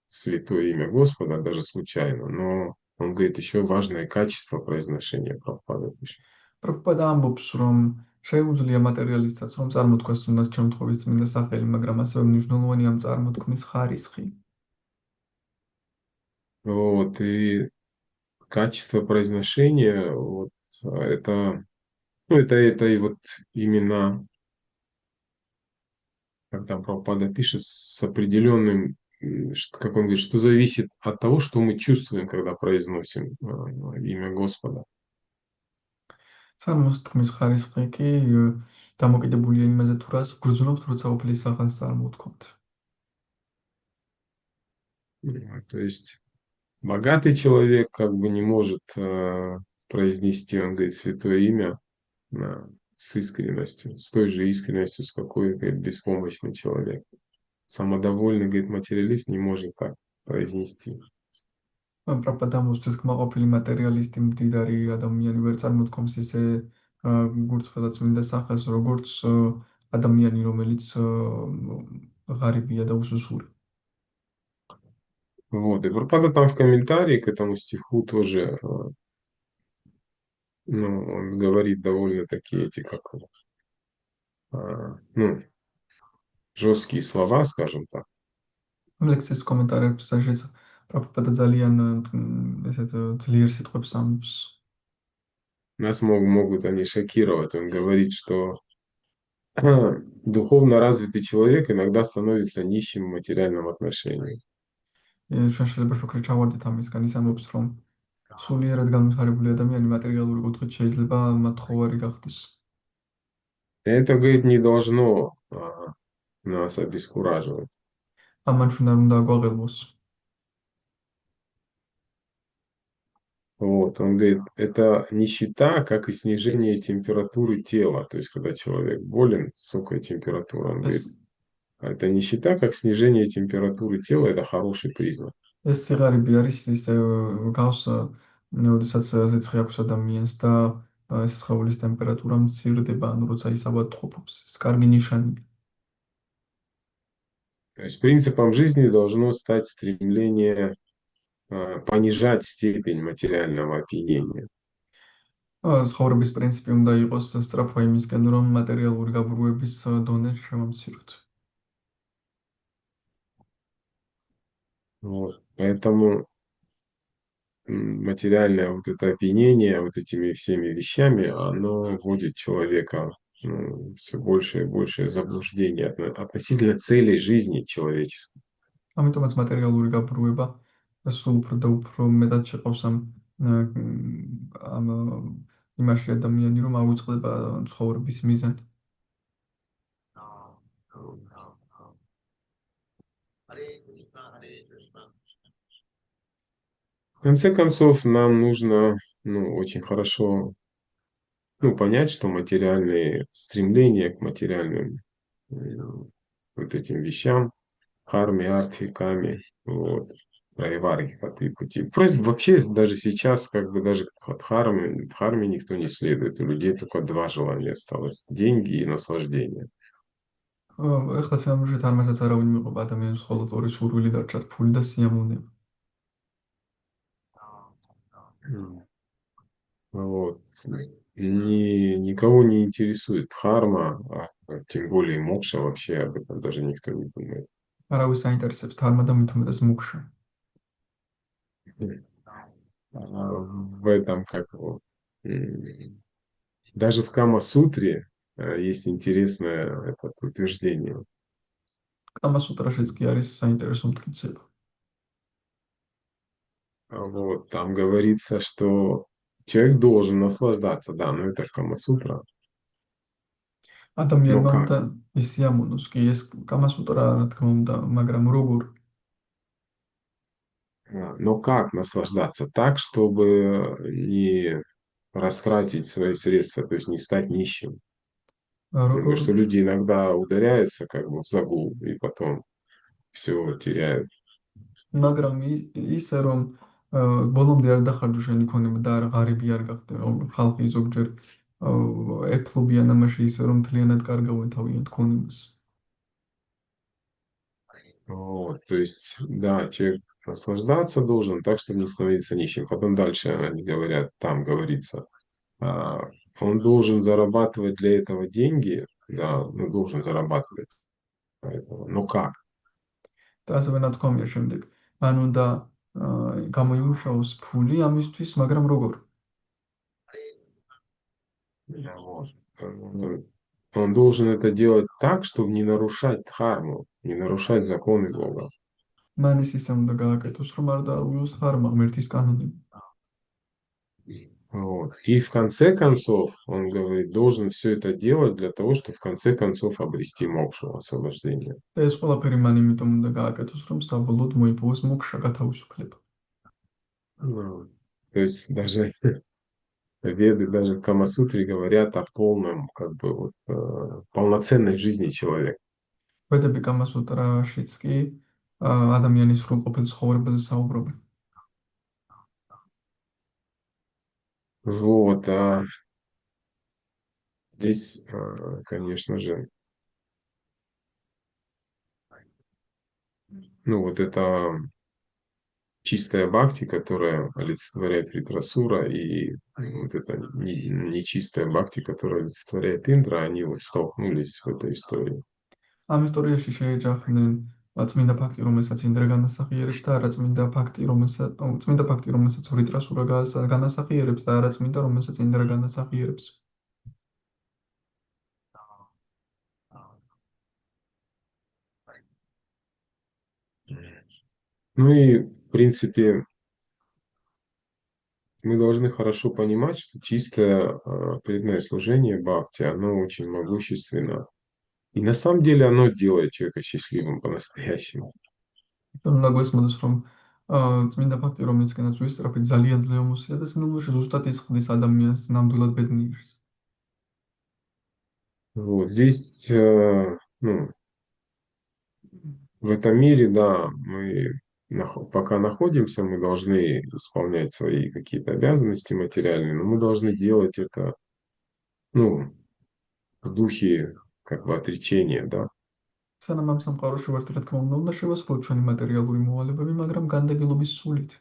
святое имя Господа, даже случайно, но он говорит, еще важное качество произношения Прабхупада пишет. პრაბჰუპადა ამბობს, რომ შეუძლია მატერიალისტსაც, რომ წარმოთქვას თუნდაც შემთხვევის წმინდა სახელი, მაგრამ ასევე მნიშვნელოვანი ამ წარმოთქმის ხარისხი. Вот, и качество произношения, вот, это, ну, это и вот именно, как там Прабхупада пишет, с определенным, как он говорит, что зависит от того, что мы чувствуем, когда произносим имя Господа. წარმოთქმის ხარისხი კი დამოკიდებულია იმაზე, თუ რას გრძნობთ, როცა უფლის სახელს წარმოთქვამთ. То есть богатый человек как бы не может произнести, он говорит, святое имя с искренностью, с той же искренностью, с какой, говорит, беспомощный человек. Самодовольный, говорит, материалист не может так произнести. პრაბჰუპადა ამბობს, კმაყოფილი მატერიალისტი მდიდარი ადამიანი ვერ წარმოთქვამს ისე გურცხელად წმინდა სახელს, როგორც ადამიანი, რომელიც ღარიბია და უსუსური. Вот, и Прабхупада там в комментарии к этому стиху тоже, ну, он говорит довольно такие эти, как, ну, жесткие слова, скажем так. ლექსის კომენტარებშიც პრაბჰუპადა ძალიან ესეთ ძლიერ სიტყვებს ამბობს. Нас могут они шокировать. Он говорит, что духовно развитый человек иногда становится нищим в материальном отношении. ჩვენ შეიძლება შოქრით ჩავარდეთ ამისგან, ის ამბობს, რომ სულიერად განვითარებული ადამიანი მატერიალური კუთხით შეიძლება მათხოვარი გახდეს. Это, говорит, не должно нас обескураживать. ამან ჩვენ არ უნდა აგვაღელვოს. Вот, он говорит, это нищета, как и снижение температуры тела. То есть, когда человек болен, высокая температура, он говорит, это нищета, как снижение температуры тела, это хороший признак. ეს სიღარიბე არის ისე გავს, როდესაც ზეცხი აქვს ადამიანს და სისხლის ტემპერატურა მცირდება, ანუ როცა ის ავადმყოფობს, ეს კარგი ნიშანია. То есть принципом жизни должно стать стремление понижать степень материального опьянения. ცხოვრების პრინციპი უნდა იყოს სწრაფვა იმისკენ, რომ მატერიალური გაბრუების დონე შემომციროთ. Вот. Поэтому материальное вот это опьянение вот этими всеми вещами, оно вводит человека все больше и больше заблуждений относительно целей жизни человеческой. ამიტომაც მატერიალური გაბრუება სულ უფრო და უფრო მეტად შეყავს ამ იმაში ადამიანი, რომ აუწყდება ცხოვრების მიზანი. В конце концов, нам нужно очень хорошо понять, что материальные стремления к материальным вот этим вещам, харме, артхи, каме, вот, проеварги, коты, пути. Просто вообще даже сейчас, как бы даже от дхарме никто не следует. У людей только два желания осталось. Деньги и наслаждение. ეხლა ცნობილი თარმასაც არავინ მიყვება ადამიანს მხოლოდ ორი სურვილი დარჩათ ფული და სიამოვნება. Вот. Никого не интересует дхарма, тем более мокша вообще об этом даже никто не думает. არავის აინტერესებს თარმა და მით უმეტეს მუქშა. В этом даже в Кама-сутре есть интересное утверждение. კამასუტრაშიც კი არის საინტერესო მტკიცება. Вот, там говорится, что человек должен наслаждаться, да, но это в Кама-сутра. Но ადამიანმა как? უნდა ისიამოვნოს კი ეს კამასუტრა რა თქმა უნდა, მაგრამ როგორ? Но как наслаждаться так, чтобы не растратить свои средства, то есть не стать нищим? Потому როგორ что люди иногда ударяются как бы в загул и потом все теряют. მაგრამ ისე რომ ბოლომდე არ დახარჯო შენი ქონება და არ ღარიბი არ გახდე, რომ ხალხი ზოგჯერ ეფლობიან ამაში ისე რომ მთლიანად კარგავენ თავიანთ ქონებას. Вот, то есть, да, человек наслаждаться должен так, чтобы не становиться нищим. Потом дальше они говорят, там говорится, а, он должен зарабатывать для этого деньги, да, ну, должен зарабатывать. Поэтому, но как? და ასევე ნათქვამია შემდეგ. მან უნდა გამოიმუშაოს ფული ამისთვის, მაგრამ როგორ? Вот. Он должен это делать так, чтобы не нарушать дхарму, не нарушать законы Бога. მან ის ისე უნდა გააკეთოს, რომ არ დაარღვიოს თარმა ღმერთის კანონები. Вот. И в конце концов, он говорит, должен все это делать для того, чтобы в конце концов обрести мокшу, освобождение. და ეს ყველაფერი მან იმიტომ უნდა გააკეთოს, რომ საბოლოოდ მოიპოვოს მოგშა გათავისუფლება. Ну, то есть даже Веды, даже в Камасутре говорят о полном, как бы вот, полноценной жизни человека. ვედები კამასუტრაშიც კი ადამიანის სრულყოფილ ცხოვრებაზე საუბრობენ. Вот, здесь, конечно же, вот это чистая бхакти, которая олицетворяет Вритрасура, и вот это нечистая бхакти, которая олицетворяет Индра, они вот столкнулись в этой истории. ამ ისტორიაში შეეჯახნენ წმინდა ფაქტი, რომელსაც ინდრა განასახიერებს და არა წმინდა ფაქტი, რომელსაც ვრიტრასურა განასახიერებს და არა წმინდა, რომელსაც ინდრა განასახიერებს. Ну и, в принципе, мы должны хорошо понимать, что чистое преданное служение бхакти, оно очень могущественно. И на самом деле оно делает человека счастливым по-настоящему. უნდა გვესმოდეს, რომ წმინდა ფაქტი, რომელიცკენაც ვისწრაფით, ძალიან ძლევამოსილია და სინამდვილეში ზუსტად ის ხდის ადამიანს ნამდვილად ბედნიერს. Вот здесь, в этом мире, да, мы пока находимся, мы должны исполнять свои какие-то обязанности материальные, но мы должны делать это, в духе как бы отречения, да. სანამ ამ სამყაროში ვართ, რა თქმა უნდა შევასრულოთ ჩვენი მატერიალური მოვალეობები, მაგრამ განდეგილობის სულით.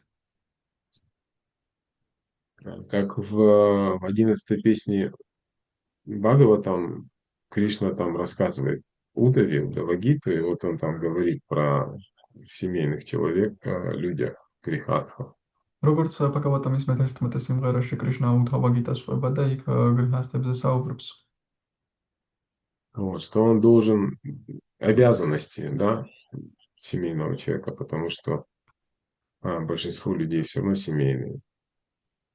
Как в 11 песне Бхагаватам Кришна там рассказывает Удаве, Удавагиту, и вот он там говорит про семейных человек, о людях, грехастхах. როგორც ბაგავატამის მე-11 სიმღერაში კრიშნა უთავა გიტას შვება და იქ გრიჰასთებზე საუბრობს. Вот, что он должен обязанности, да, семейного человека, потому что большинство людей все равно семейные.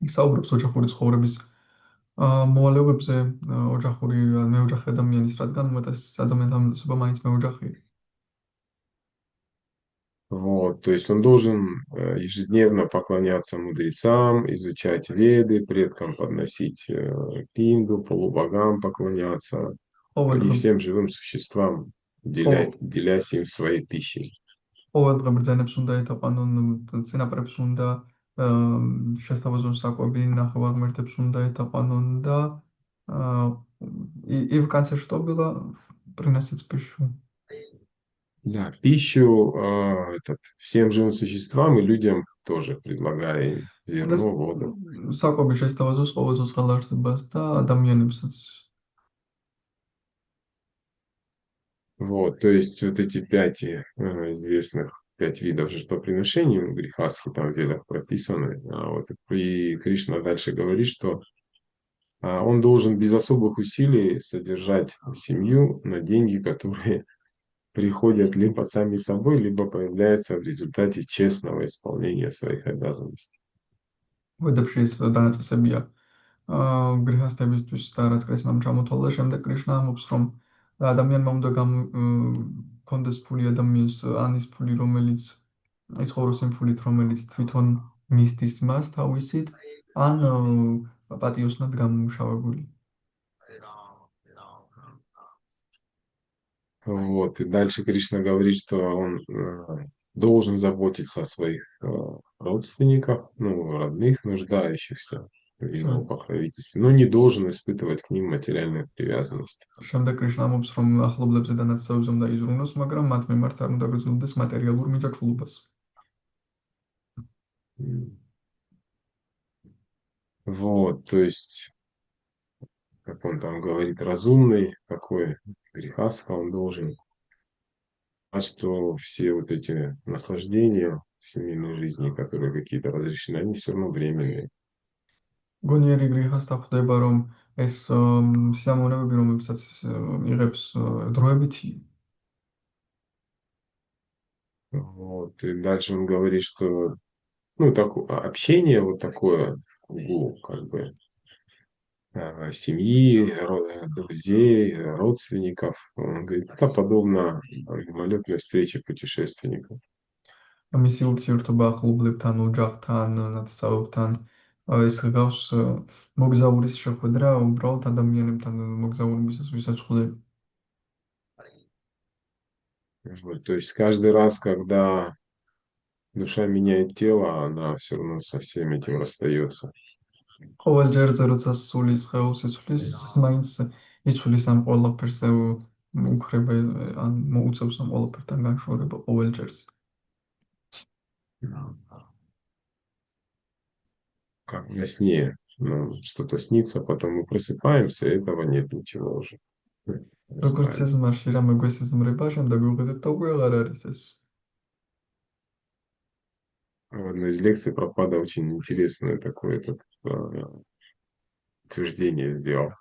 იქ საუბრობს ოჯახური ცხოვრების მოვალეობებზე, ოჯახური მეოჯახე ადამიანის, რადგან უმეტეს ადამიანთა უმეტესობა მაინც მეოჯახია. Вот, то есть он должен ежедневно поклоняться мудрецам, изучать веды, предкам подносить пинду, полубогам поклоняться и ყოველდღე всем живым существам, ყოველ делясь им своей пищей. ყოველდღე ბრძანებს უნდა ეთაყვანონ, წინაპრებს უნდა შესთავაზონ საკვები, ნახევარმერთებს უნდა ეთაყვანон და и в конце что было? Приносить пищу. Да, пищу всем живым существам и людям тоже, предлагая им და зерно, воду. საკვები შესთავაზოს ყოველ ცოცხალ არსებას და ადამიანებსაც. Вот, то есть вот эти пять известных, 5 видов жертвоприношений в грехастхи там в ведах прописаны. Вот, и Кришна дальше говорит, что он должен без особых усилий содержать семью на деньги, которые приходят либо сами собой, либо появляются в результате честного исполнения своих обязанностей. ვედებში ეს დანაწესებია გრიჰასთებისთვის და რაც კრისნამ ჩამოთვალა, შემდეგ კრიშნა ამბობს, რომ ადამიანმა უნდა კონდეს ფული ადამიანს, ან ის ფული, რომელიც იცხოვროს იმ ფულით, რომელიც თვითონ მისდის მას თავისით, ან პატიოსნად გამომუშავებული. Вот, и дальше Кришна говорит, что он должен заботиться о своих родственниках, ну, родных, нуждающихся в его покровительстве, но не должен испытывать к ним материальную привязанность. შემდეგ კრიშნა ამბობს, რომ ახლობლებზე და ნაცნობებზე უნდა იზრუნოს, მაგრამ მათ მიმართ არ უნდა გრძნობდეს მატერიალურ მიჯაჭვულობას. Вот, то есть, как он там говорит, разумный такой грехастха, он должен знать, что все вот эти наслаждения в семейной жизни, которые какие-то разрешены, они все равно временные. გონიერი გრიჰასთა ხვდება, რომ ეს სიამოვნებები, რომლებსაც იღებს დროებითი. Вот, и дальше он говорит, что ну, общение вот такое, как бы, семьи, друзей, родственников. Он говорит, это подобно мимолетной встрече путешественников. მისი ურთიერთობა ახლობლებთან, ოჯახთან, ნათესავებთან ეს გავს მოგზაურის შეხვედრა უბრალოდ ადამიანებთან მოგზაურობისას, ვისაც ხვდები. Вот, то есть каждый раз, когда душа меняет тело, она все равно со всем этим расстается. ყოველ ჯერზე, როცა სულის ხეულს იცვლის, მაინც იცვლის ამ ყველაფერს, უხრება ან მოუწევს ამ ყველაფერთან განშორება ყოველ ჯერზე. Как во сне. Ну, что-то снится, потом мы просыпаемся, и этого нет ничего уже. როგორც Остались. სიზმარში რამე გვესიზმრება, შემდეგ ვუყიდებ და უკვე აღარ არის ეს. В одной из лекций Прабхупада очень интересное такое утверждение сделал.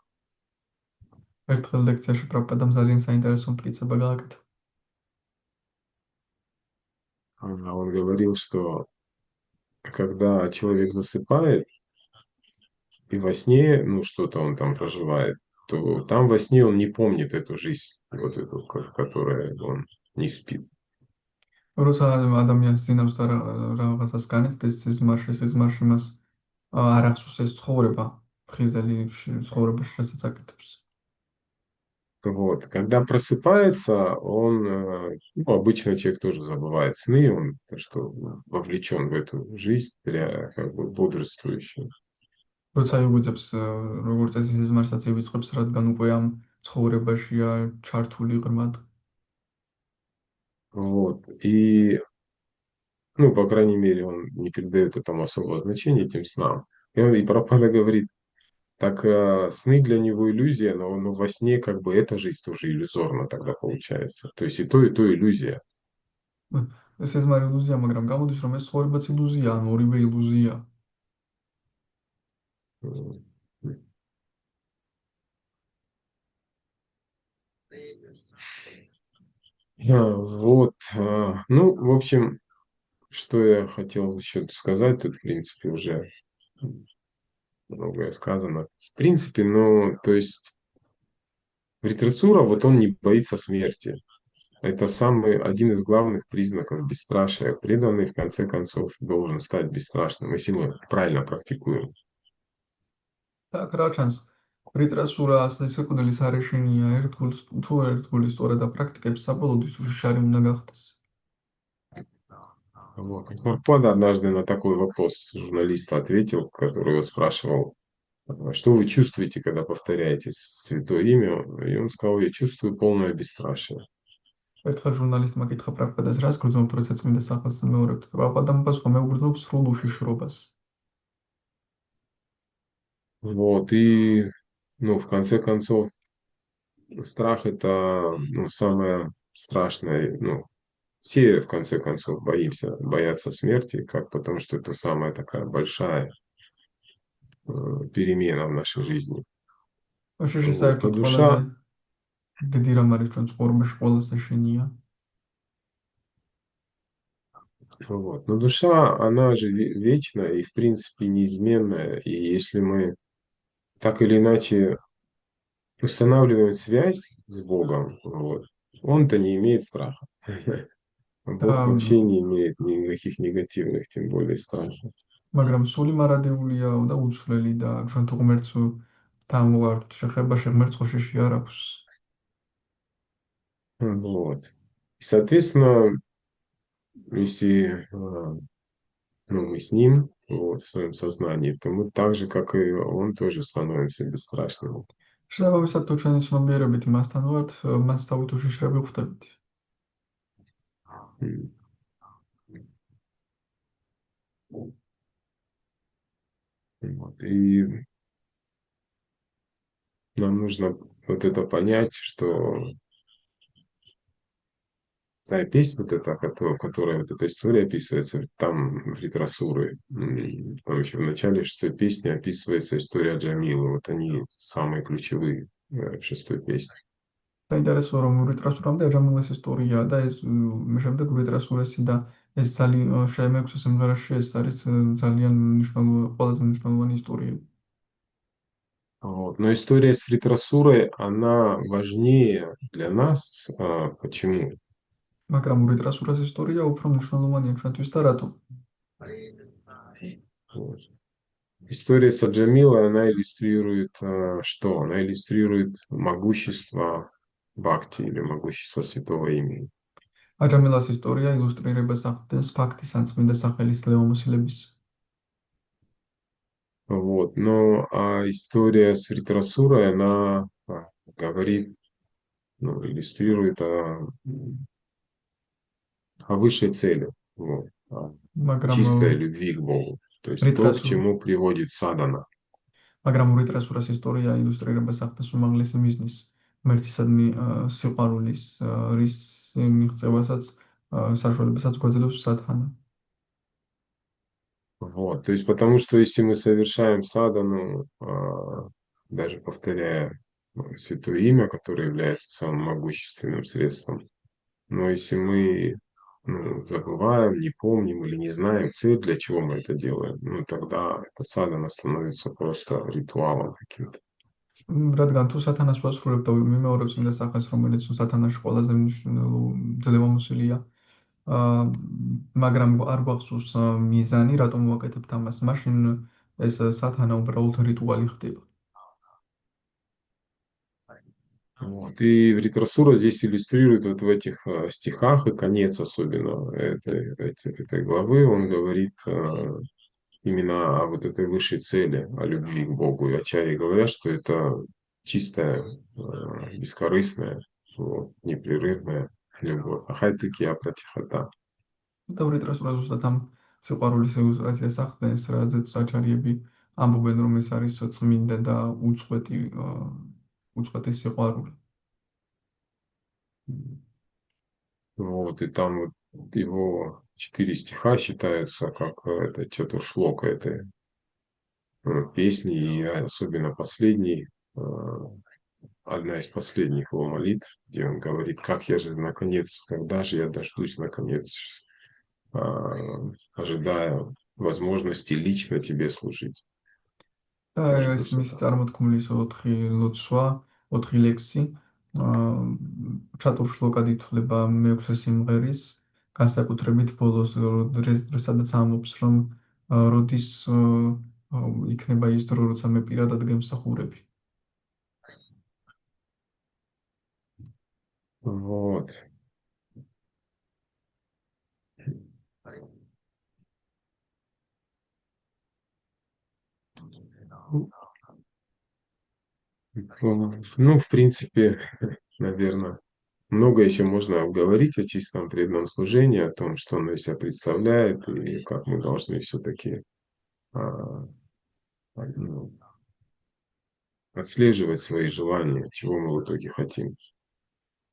ერთხელ ლექციაში პრაბჰუპადამ ძალიან საინტერესო მტკიცება გააკეთა. Он говорил, что когда человек засыпает, и во сне, ну, что-то он там проживает, то там во сне он не помнит эту жизнь, вот эту, в которой он не спит. როცა ადამიანს ძინავს და რაღაცას განიცდის სიზმარში მას არ ახსოვს ეს ცხოვრება, ხიზელი ცხოვრებაში რასაც აკეთებს. Вот. Когда просыпается, он, ну, обычно человек тоже забывает сны, он что вовлечен в эту жизнь, как бы бодрствующий. როცა იგვიძებს როგორც წესი სიზმარსაც ივიწყებს, რადგან უკვე ამ ცხოვრებაშია ჩართული ღრმად. Вот. И, ну, по крайней мере, он не придает этому особого значения, этим снам. И Прабхупада говорит, так сны для него иллюзия, но во сне как бы эта жизнь тоже иллюзорна тогда получается. То есть и то иллюзия. ეს ეზმარი ილუზია, მაგრამ გამოდის, რომ ეს ცხოვრებაც ილუზია, ან ორივე ილუზია. М. Вот. Ну, в общем, что я хотел еще сказать, тут, в принципе, уже многое сказано. В принципе, ну, то есть Вритрасура, вот он не боится смерти. Это самый, один из главных признаков бесстрашия. Преданный, в конце концов, должен стать бесстрашным, если мы правильно практикуем. აქ რა ჩანს? ბრიტრასურა სიკვდილის არეშინია, ერთგულს თუ ერთგული სწორად აპრაქტიკებს, საბოლოოდ ის უშიშარი უნდა გახდეს. Вот. Прабхупада однажды на такой вопрос журналиста ответил, который его спрашивал, что вы чувствуете, когда повторяете святое имя? И он сказал, я чувствую полное бесстрашие. ერთხელ ჟურნალისტმა კითხა პრაბჰუპადას, რას გრძნობთ, როცა წმინდა სახელს მეორებთ? პრაბჰუპადამ პასუხა, მე ვგრძნობ სრულ უშიშრობას. Вот. И, ну, в конце концов, страх это, ну, самое страшное, ну, все, в конце концов, боятся смерти, как потому что это самая такая большая перемена в нашей жизни. შიში Вот. А საერთოდ ყველაზე душа, დიდი რამ არის ჩვენ ცხოვრებაში ყველაზე შინია. вот. Но душа, она же вечная и, в принципе, неизменная. И если мы так или иначе устанавливаем связь с Богом, вот, он-то не имеет страха. А და Бог вообще не имеет никаких негативных, тем более страхов. მაგრამ სული მარადეულია და უცვლელი და ჩვენ თუ ღმერთს დამოვართ შეხება ღმერთს ხო შიში არ აქვს. Вот. И, соответственно, если ну, мы с ним вот, в своем сознании, то мы так же, как и он, тоже становимся бесстрашными. შესაბამისად თუ ჩვენი ცნობიერებით მასთან ვართ, მას თავით უშიშრები ხვდებით. М. Вот. И нам нужно вот это понять, что та песня вот эта, которая вот эта история описывается, там в Ритрасуры, там еще в начале шестой песни описывается история Джамилы. Вот они самые ключевые в шестой песне. საინტერესოა რომ ურიტრასურამდე აჯამილას ისტორია და ეს შემდეგ ურიტრასურესი და ეს ძალიან შემექვსე სიმღერაში ეს არის ძალიან მნიშვნელოვანი ყველაზე მნიშვნელოვანი ისტორია. Вот. Но история с Ритрасурой, она важнее для нас. Почему? მაგრამ ურიტრასურას ისტორია უფრო მნიშვნელოვანია ჩვენთვის და რატომ? Вот. История Саджамила, она иллюстрирует что? Она иллюстрирует могущество Бхакти или могущество святого имени. აჯამილას ისტორია ილუსტრირებას ახდენს ფაქტის ან წმინდა სახელის ლეომოსილების. Вот. Но история с Вритрасурой, она говорит, ну, иллюстрирует о высшей цели, вот, о მაგრამ чистой любви к Богу. То есть то, к ритрасу чему приводит садана. მაგრამ ურიტრასურას ისტორია ილუსტრირებას ახდენს უმაღლესი მიზნის ღმერთისადმი სიყვარულის რის მიღწევასაც საშუალებასაც გვაძლევს სათანა. Вот. То есть потому что если мы совершаем садану, даже повторяя святое имя, которое является самым могущественным средством, но если мы ну, забываем, не помним или не знаем цель, для чего мы это делаем, ну тогда эта садана становится просто ритуалом каким-то. რადგან თუ სათანას ვასრულებ და მიმეორებ წმინდა სახელს, რომელიც სათანაში ყველაზე ძლევამოსილია, მაგრამ არ გვახსოვს მიზანი, რატომ ვაკეთებთ ამას, მაშინ ეს სათანა უბრალოდ რიტუალი ხდება. Вот. И Вритрасура здесь иллюстрирует вот в этих стихах, и конец особенно этой главы, он говорит именно о вот этой высшей цели, о любви к Богу. И ачарьи говорят, что это чистая, бескорыстная, вот, непрерывная. любовь. А хай-таки я про тихота. და ვრიტრასურა ზუსტად ამ სიყვარულის ილუსტრაციას ახდენს, რაზეც აჭარიები ამბობენ, რომ ეს არის წმინდა და უწყვეტი სიყვარული. Вот, и там вот его 4 стиха считаются как это чатуршлока этой песни, и особенно последний, одна из последних его молитв, где он говорит, как я же наконец, когда же я дождусь наконец, а, ожидая возможности лично тебе служить. და Тоже ეს მისი красота. წარმოთქმულის 4 ლოცვა, 4 ლექსი აა ჩატურშლოკად ითვლება მეექვსე სიმღერის, განსაკუთრებით ბოლოს, სადაც ამბობს, რომ როდის იქნება ის დრო, როცა მე პირადად გემსახურები. Вот. Ну, в принципе, наверное, много еще можно говорить о чистом преданном служении, о том, что оно из себя представляет, и как мы должны все-таки ну, отслеживать свои желания, чего мы в итоге хотим.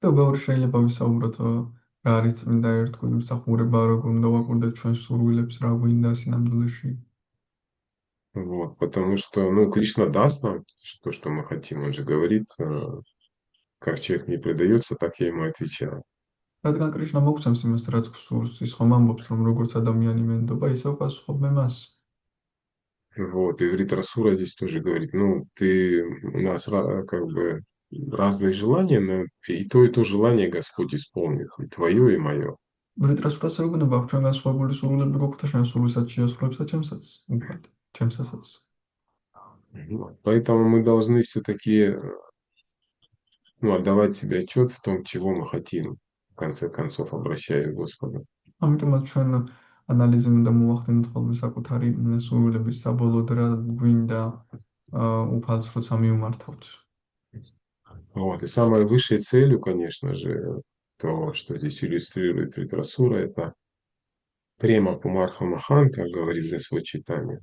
და ბევრი შეიძლება ვისაუბროთ, რა არის წმინდა ერთგული მსახურება, როგორ უნდა ვაკვირდეთ ჩვენს სურვილებს, რა გვინდა სინამდვილეში. Вот, потому что, ну, Кришна даст нам то, что мы хотим. Он же говорит, как человек не предается, так я ему отвечаю. რადგან კრიშნა მოგცემს იმას, რაც გსურს, ის ხომ ამბობს, რომ როგორც ადამიანი მენდობა, ისევ პასუხობ მე მას. Вот, и Вритрасура здесь тоже говорит, ну, ты у нас как бы разные желания, но и то желание Господь исполнит, и твое, и мое. ვრიტრასურას ეუბნება, ჩვენ განსხვავებული სურვილები გვაქვს და ჩვენ სურვილსაც შეასრულებს და ჩემსაც უბრალოდ, ჩემსასაც. Вот. Поэтому мы должны все-таки ну, отдавать себе отчет в том, чего мы хотим, в конце концов, обращаясь к Господу. ამიტომაც ჩვენ ანალიზი უნდა მოვახდინოთ ხოლმე საკუთარი სურვილების საბოლოოდ რა გვინდა უფალს როცა მივმართავთ. Вот. И самой высшей целью, конечно же, то, что здесь иллюстрирует Вритрасура, это према Пумарха Махан, как говорит Господь Чайтанья.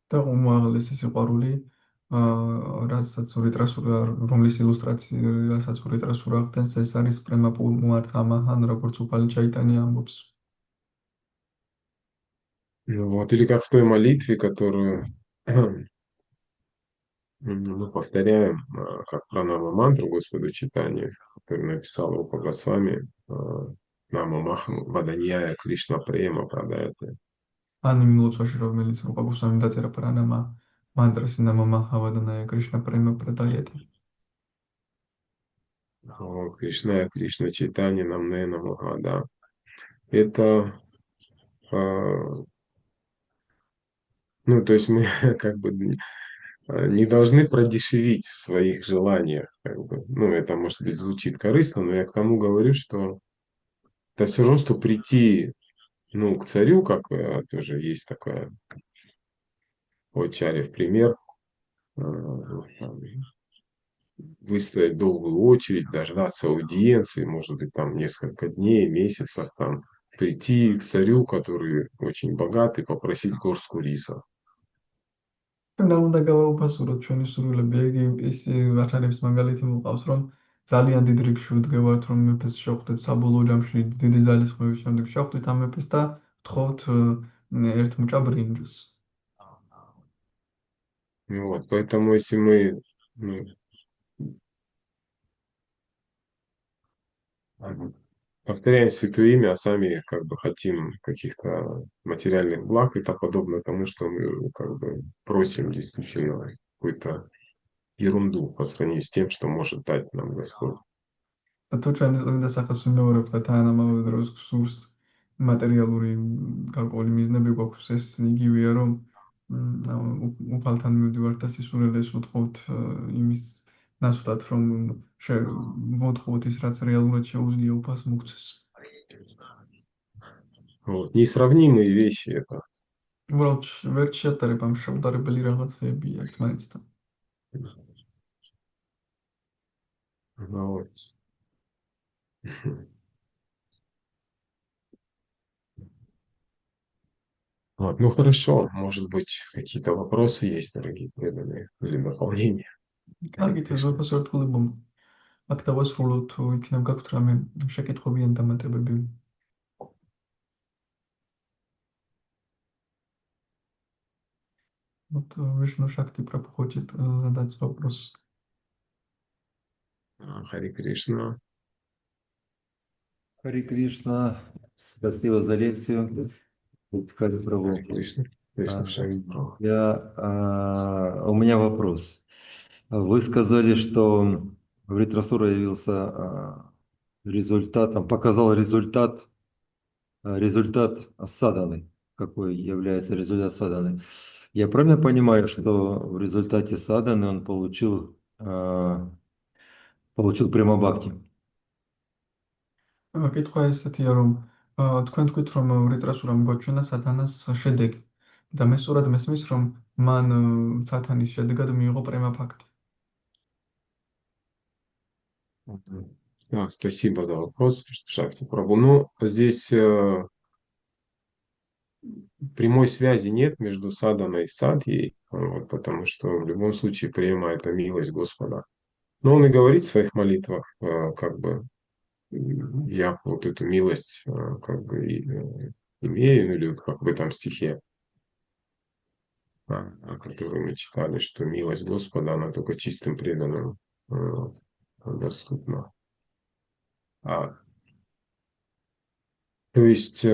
და უმაღლესი სიყვარული, რასაც ვრიტრასურა, რომლის ილუსტრაციასაც ვრიტრასურა ხდენს, ეს არის პრემა პუმართა მაჰან, როგორც უფალი ჩაიტანია ამბობს. Ну вот. Или как в той молитве, которую мы повторяем, как пранама мантру Господу Чайтанье, который написал Рупа Госвами, Нама Махам Ваданьяя Кришна Према Прадаяте. ან იმ ლოცვაში, რომელიც რუპა გოსვამი დაწერა პრანამა მანტრას ნამა მაჰავადანაია კრიშნა პრემა პრადაიეტა. Вот, Кришна, Кришна Чайтанья Намне Намаха, да. Это, ну, то есть мы как бы не должны продешевить в своих желаниях. Как бы. Ну, это, может быть, звучит корыстно, но я к тому говорю, что это все равно, что прийти, ну, к царю, как тоже есть такая, вот Чарев пример, там, выстоять долгую очередь, дождаться аудиенции, может быть, там несколько дней, месяцев, там, прийти к царю, который очень богатый, попросить горстку риса. ჩვენ არ უნდა გავაუფასუროთ ჩვენი სურვილები, ის ვაჩარებს მაგალითი მოყავს, რომ ძალიან დიდ რიგში ვდგევართ, რომ მეფეს შევხვდეთ საბოლოო ჯამში დიდი ძალისხმევის შემდეგ შევხვდით ამ მეფეს და ვთხოვთ ერთ მუჭა ბრინჯს. Вот, поэтому если мы ну, повторяем святое имя, а сами как бы хотим каких-то материальных благ, это подобно тому, что мы как бы просим действительно какую-то ерунду по сравнению с тем, что может дать нам Господь. და თუ ჩვენ წმინდა სახეს ვიმეორებთ და თანამედროვე დროს გსურს მატერიალური გარკვეული მიზნები გვაქვს, ეს იგივეა, რომ უფალთან მივდივართ და სისულელეს ვუთხოვთ იმის ნაცვლად, რომ ვუთხოვთ ის, რაც რეალურად შეუძლია უფალს მოგცეს. Вот. Несравнимые вещи это. უბრალოდ ვერ შეატარებ ამ შეუტარებელი რაღაცები ერთმანეთთან. Вот. Вот, ну хорошо, может быть, какие-то вопросы есть, дорогие преданные, или дополнения. Харе კარგით, Кришна. ძვირფას ერთგულებო. აქ დავასრულოთ, თუ იქნებ გაქვთ რამე შეკითხვები ან დამატებები. Вот Вишну Шакти Прабhu хочет задать вопрос. Харе Кришна. Хари Кришна, спасибо за лекцию. Хари Харе Прабhu. Кришна. Кришна А, Шакти Прабhu. У меня вопрос. Вы сказали, что Вритрасура явился результатом, показал результат садханы, какой является результат садханы. Я правильно понимаю, что в результате садханы он получил прямо бхакти? კითხვა ესეთია, რომ თქვენ თქვით, რომ ვრიტრასურამ გვაჩვენა სათანას შედეგი და მე სწორად მესმის, რომ მან სათანის შედეგად მიიღო პრემა ფაქტი. Да, спасибо за вопрос, Шакти Прабху. Ну, здесь прямой связи нет между саданой и садхией, вот, потому что в любом случае према– это милость Господа. Но он и говорит в своих молитвах, как бы, я вот эту милость как бы имею, ну, или вот как в этом стихе, который мы читали, что милость Господа, она только чистым преданным вот, доступна. А, то есть,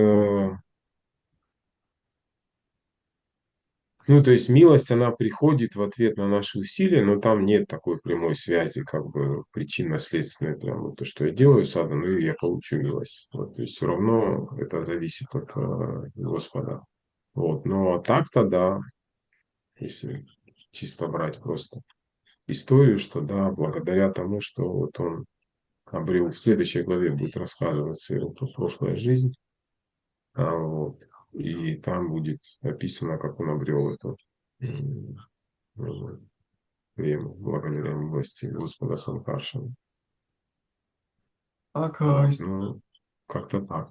ну, то есть милость, она приходит в ответ на наши усилия, но там нет такой прямой связи, как бы причинно-следственной, прям вот то, что я делаю саду, ну и я получу милость. Вот, то есть все равно это зависит от Господа. Вот, но так-то да, если чисто брать просто историю, что да, благодаря тому, что вот он обрел, в следующей главе будет рассказываться его прошлая жизнь, вот, и там будет описано, как он обрел эту время благодаря милости Господа Санкаршина. აქ Вот, ну, как-то так.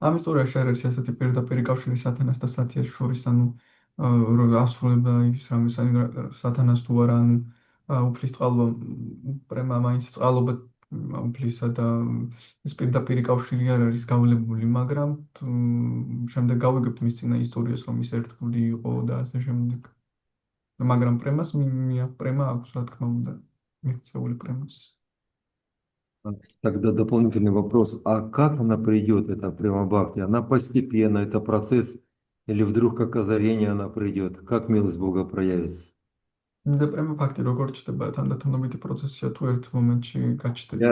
ამ ისტორიაში არ არის ასეთი პირდაპირი კავშირი სათანას და სათიას შორის, ანუ რომ ასრულებდა ის რამეს, ან სათანას თუ არა, ანუ უფლის წყალობა, პრემა მაინც წყალობა უფლისა და ეს პირდაპირი კავშირი არ არის გავლებული, მაგრამ შემდეგ გავიგებთ მის წინა ისტორიას, რომ ის ერთგული იყო და ასე შემდეგ. მაგრამ პრემა აქვს, რა თქმა უნდა, მიღწეული პრემას. Тогда дополнительный вопрос. А как она придет, эта прямо бхакти? Она постепенно, это процесс, или вдруг как озарение она придет? Как милость Бога проявится? და პრემა ფაქტი როგორ ჩდება, თანდათანობითი პროცესია თუ ერთ მომენტში გაჩნდება.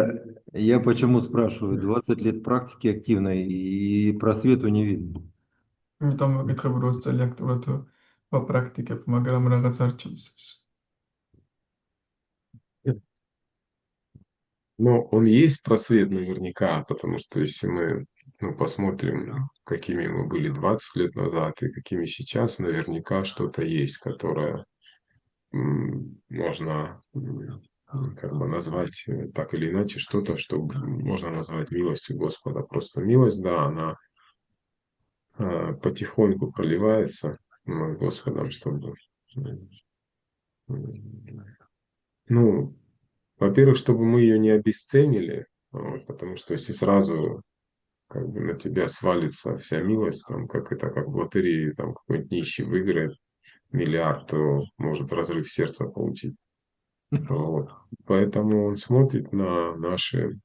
Я почему спрашиваю? 20 лет практики активной, и просвету не видно. იმიტომ მეკითხები, რომ წელი აქტიურად ვაპრაქტიკებ, მაგრამ რაღაც არ ჩანს ის. Но он есть просвет наверняка, потому что если мы ну, посмотрим, какими мы были 20 лет назад и какими сейчас, наверняка что-то есть, которое можно как бы назвать так или иначе что-то, что можно назвать милостью Господа. Просто милость, да, она потихоньку проливается Господом, чтобы, ну, во-первых, чтобы мы ее не обесценили, вот, потому что если сразу как бы на тебя свалится вся милость, там, как это, как в лотерее, там какой-нибудь нищий выиграет миллиард, то может разрыв сердца получить. Вот. Поэтому он смотрит на наше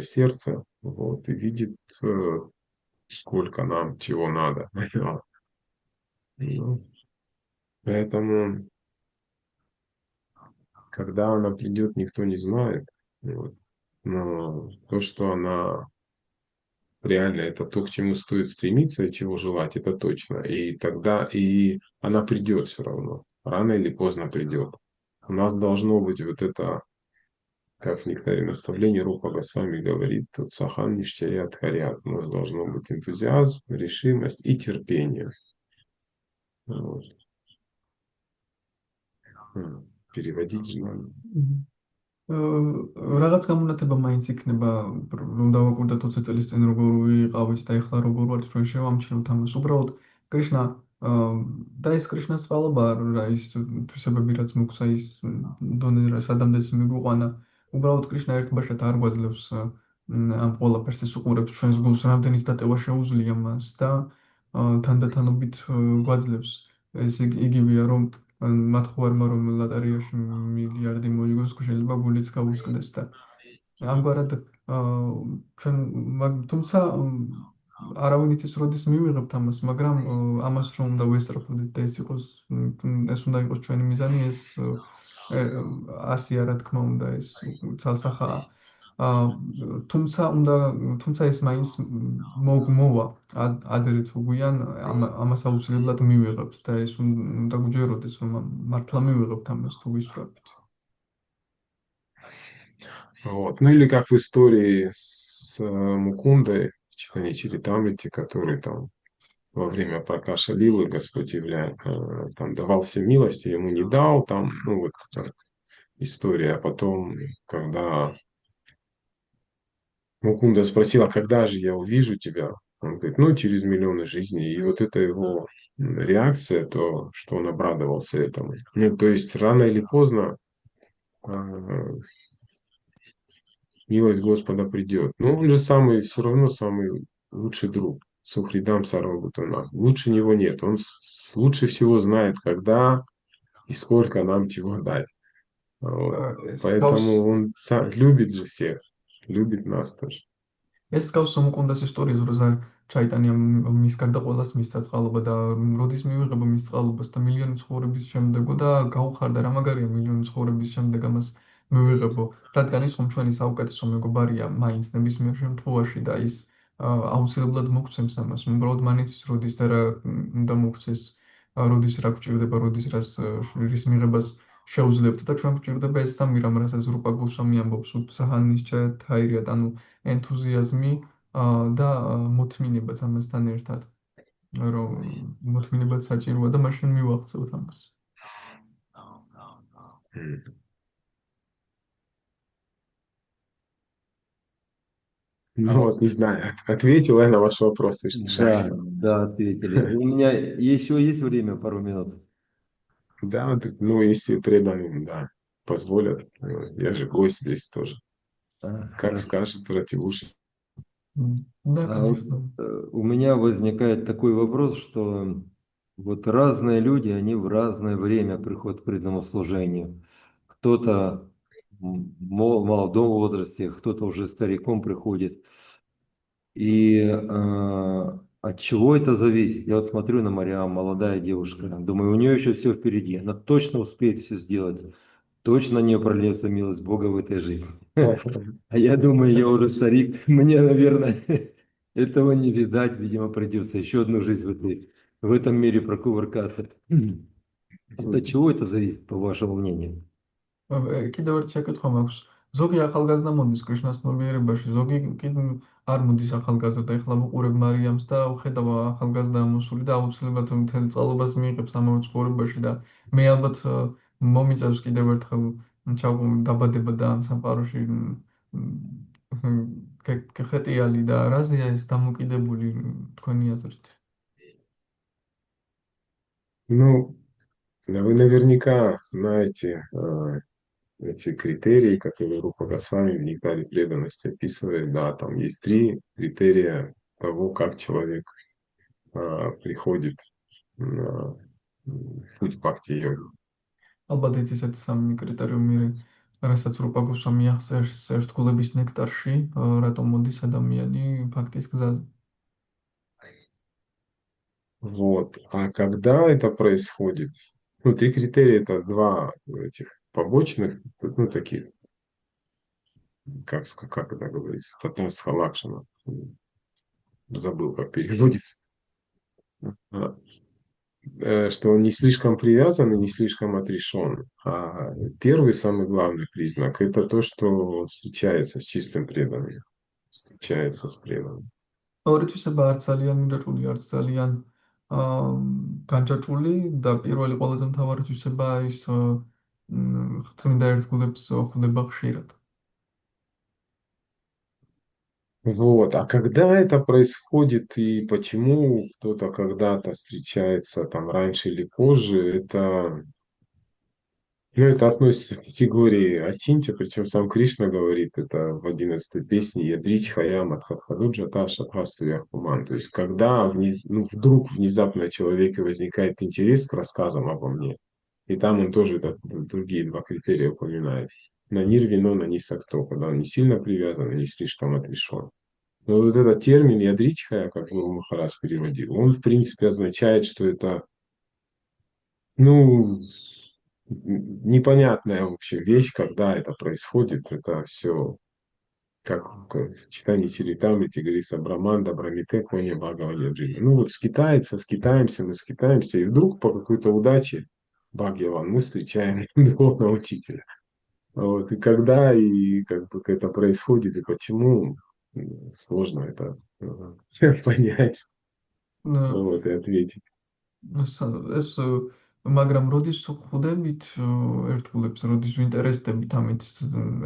сердце, вот, и видит, сколько нам чего надо. Ну, поэтому, когда она придет, никто не знает. Вот. Но то, что она реально, это то, к чему стоит стремиться и чего желать, это точно. И тогда и она придет все равно. Рано или поздно придет. У нас должно быть вот это, как в нектаре наставлений Рупа Госвами говорит, тут сахан ништаят харят. У нас должно быть энтузиазм, решимость и терпение. Вот. Переводить же надо. რაღაც გამონათება მაინც იქნება, რომ დავაკვირდეთ 20 წლის წინ როგორ ვიყავით და ეხლა როგორ ვართ ჩვენ შევამჩნევთ ამას. უბრალოდ კრიშნა და ეს კრიშნას წყალობა რა ის თვისებები რაც მოგვცა ის დონე რა სადამდეც მიგვიყვანა. უბრალოდ კრიშნა ერთბაშად არ გვაძლევს ამ ყველაფერს ის უყურებს ჩვენს გულს რამდენის დატევა შეუძლია მას და თანდათანობით გვაძლევს. ეს იგივეა რომ მათ ხوارმა რომ ლატარიაში მილიარდი მოიგოს, შეიძლება გულიც გაუსკდეს და ამგვარად ჩვენ თუმცა არავინ იცის როდის მივიღებთ ამას, მაგრამ ამას რომ უნდა ვესწრაფოდეთ და ეს უნდა იყოს ჩვენი მიზანი, ეს ასე არა თქმა უნდა ეს ცალსახაა. აა, თუმცა ეს მაინც მოვა ადრე თუ გვიან ამას აუცილებლად მივიღებთ და ეს უნდა გვჯეროდეს რომ მართლა მივიღებთ ამას თუ ვისწრაფით. Вот. Ну или как в истории с Мукундой в Читане-Чаритамрите, который там во время Пракаша Лилы Господь там давал все милости, ему не дал, там, ну вот история. А потом, когда Мукунда спросила, когда же я увижу тебя, он говорит, ну, через миллионы жизней. И вот это его реакция, то, что он обрадовался этому. Ну, то есть рано или поздно милость Господа придет. Но он же все равно самый лучший друг. Сухридам Сарвабутана. Лучше него нет. Он лучше всего знает, когда и сколько нам чего дать. Вот. Поэтому он любит же всех. Любит нас тоже. ეს გავს მოკუნდას ისტორიის, როცა ჩაიტანია მის გარდა ყველას მისცა წყალობა და როდის მივიღება მის წყალობას და მილიონი ცხოვრების შემდეგ და გაუხარდა რა მაგარია მილიონი ცხოვრების შემდეგ ამას მივიღებო, რადგან ის ხომ ჩვენი საუკეთესო მეგობარია მაინც ნებისმიერ შემთხვევაში და ის აუცილებლად მოგცემს ამას. უბრალოდ მან იცის როდის და რა უნდა მოგცეს, როდის რა გვჭირდება, როდის რის მიღებას შეუძლებთ და ჩვენ გვჭირდება ეს სამი რამ, რასაც რუპა გოსვამი ამბობს, უთსაჰანისჩა თაირიათ, ანუ ენთუზიაზმი და მოთმინებაც ამასთან ერთად, რომ მოთმინებაც საჭიროა და მაშინ მივაღწევთ ამას. Ну вот, не знаю, ответил я на ваш вопрос. Да, ответили. У меня еще есть время, пару минут. Да, ну если преданным, да, позволят. Я же гость здесь тоже. Как скажет Ративуши. Да, конечно. У меня возникает такой вопрос, что вот разные люди, они в разное время приходят к преданному служению. Кто-то в молодом возрасте, кто-то уже стариком приходит. И от чего это зависит? Я вот смотрю на Мариам, молодая девушка, думаю, у нее еще все впереди, она точно успеет все сделать, точно не прольется милость Бога в этой жизни. А я думаю, я уже старик, мне, наверное, этого не видать, видимо, придется еще одну жизнь в этом мире прокувыркаться. От чего это зависит, по вашему мнению? კიდევ ერთ შეკითხვა მაქვს. ზოგი ახალგაზრდა მოდის კრიშნას მორგიერებაში, ზოგი არ მოდის ახალგაზრდა. ეხლა ვუყურებ მარიამს და ვხედავ ახალგაზრდა მოსული და აუცილებლად მთელი წყალობას მიიღებს ამავე ცხოვრებაში და მე ალბათ მომიწევს კიდევ ერთხელ დაბადება და ამ სამყაროში გეხეტიალი და რაზეა ეს დამოკიდებული თქვენი აზრით? Ну, вы наверняка знаете эти критерии, которые Рупа Госвами в Нектаре преданности описывает. Да, там есть 3 критерия того, как человек приходит на путь бхакти-йоги. ალბათ ესეც სამი კრიტერიუმი, რასაც რუპა გოსვამი ახსენს ერთგულების ნექტარში, რატომ მოდის ადამიანი ფაქტის გზაზე. Вот. А когда это происходит? Ну, 3 критерия, это 2 этих побочных, ну, таких, как это говорится, татарская лакшана. Забыл, как переводится. Что он не слишком привязан и не слишком отрешен. А первый, самый главный признак, это то, что встречается с чистым преданным. Встречается с преданным. თეორიათვისება არ ძალიან მირაჭული, არ ძალიან განჭაჭული და პირველი ყველაზე მთავარი თვისება ის წმინდა ერთგულებს ხვდება ხშირად. Вот. А когда это происходит и почему кто-то когда-то встречается там раньше или позже, это относится к категории Ачинтя, причем сам Кришна говорит это в 11-й песне «Ядрич хаям адхадхадуджа таш адхасту яхуман». То есть, когда вдруг внезапно у человека возникает интерес к рассказам обо мне, и там он тоже другие два критерия упоминает. На нирвино, на нисакто, когда он не сильно привязан и не слишком отрешен. Но вот этот термин ядричхая, как Гуру Махарадж переводил, он в принципе означает, что это, ну, непонятная вообще вещь, когда это происходит. Это все как в читании Чаритамрити говорится Браманда, Брамите, Коня, Бхагавани, Джина. Ну вот скитаемся, мы скитаемся, и вдруг по какой-то удаче Бхагаван мы встречаем духовного учителя. Вот, и когда, и как бы это происходит, и почему, сложно это понять, Э, вот, и ответить. ეს მაგრამ როდის ხვდებით ერთგულებს, როდის ვინტერესდებით ამით,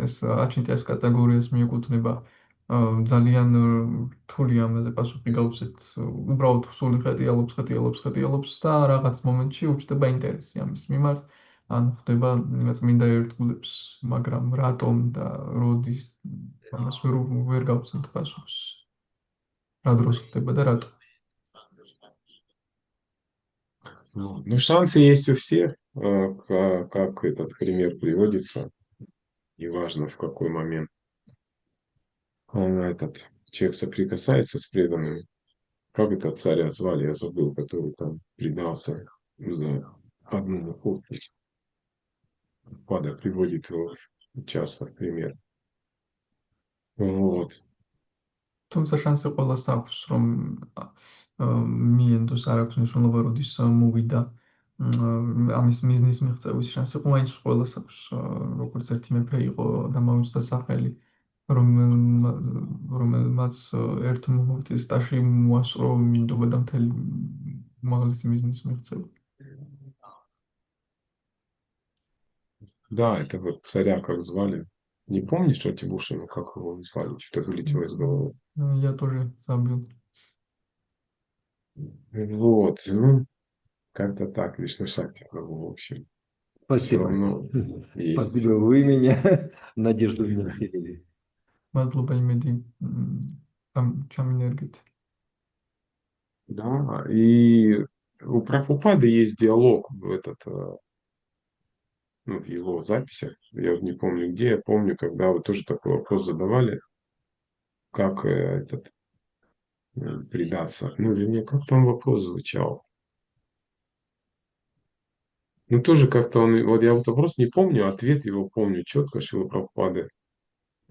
ეს აჩინტიას კატეგორიას მიეკუთვნება, ძალიან რთული ამაზე პასუხი გავცეთ. უბრალოდ სული ხეტიალობს და რაღაც მომენტში უჩნდება ინტერესი ამის მიმართ. ან ხვდება წმინდა ერთგულებს, მაგრამ რატომ და როდის ამას ვერ გავცეთ პასუხს. რა დროს ხდება და რატომ? Ну, шансы есть у всех, как этот пример приводится, неважно в какой момент этот человек соприкасается с преданным. Как это царя звали, я забыл, который там предался за одну муху. Пада приводит его часто в пример. Вот. თუმცა შანსი ყველას აქვს, რომ მიენდოს, არ აქვს მნიშვნელობა, როდის მოვიდა ამის მიზნის მიღწევის შანსი მაინც ყველას აქვს, როგორც ერთი მეფე იყო დამაუცდა სახელი, რომელმაც ერთ მოჰურტის ტაში მოასწრო მინდობა და მთელი უმაღლესი მიზნის მიღწევა. Да, это вот царя как звали. Не помнишь, что Тибушина, как его звали? Что-то вылетело из головы. Я тоже забыл. Вот, ну, как-то так, Вишну Шакти, в общем. Спасибо. равно есть. Спасибо, вы меня надежду в меня вселили. მადლობა იმედი ჩამინერგეთ. Да, и у Прабхупады есть диалог в его записях. Я вот не помню где, я помню, когда вот тоже такой вопрос задавали, как предаться. Ну, вернее, как там вопрос звучал. Ну, тоже как-то вот я вот вопрос не помню, ответ его помню четко, Шрила Прабхупады.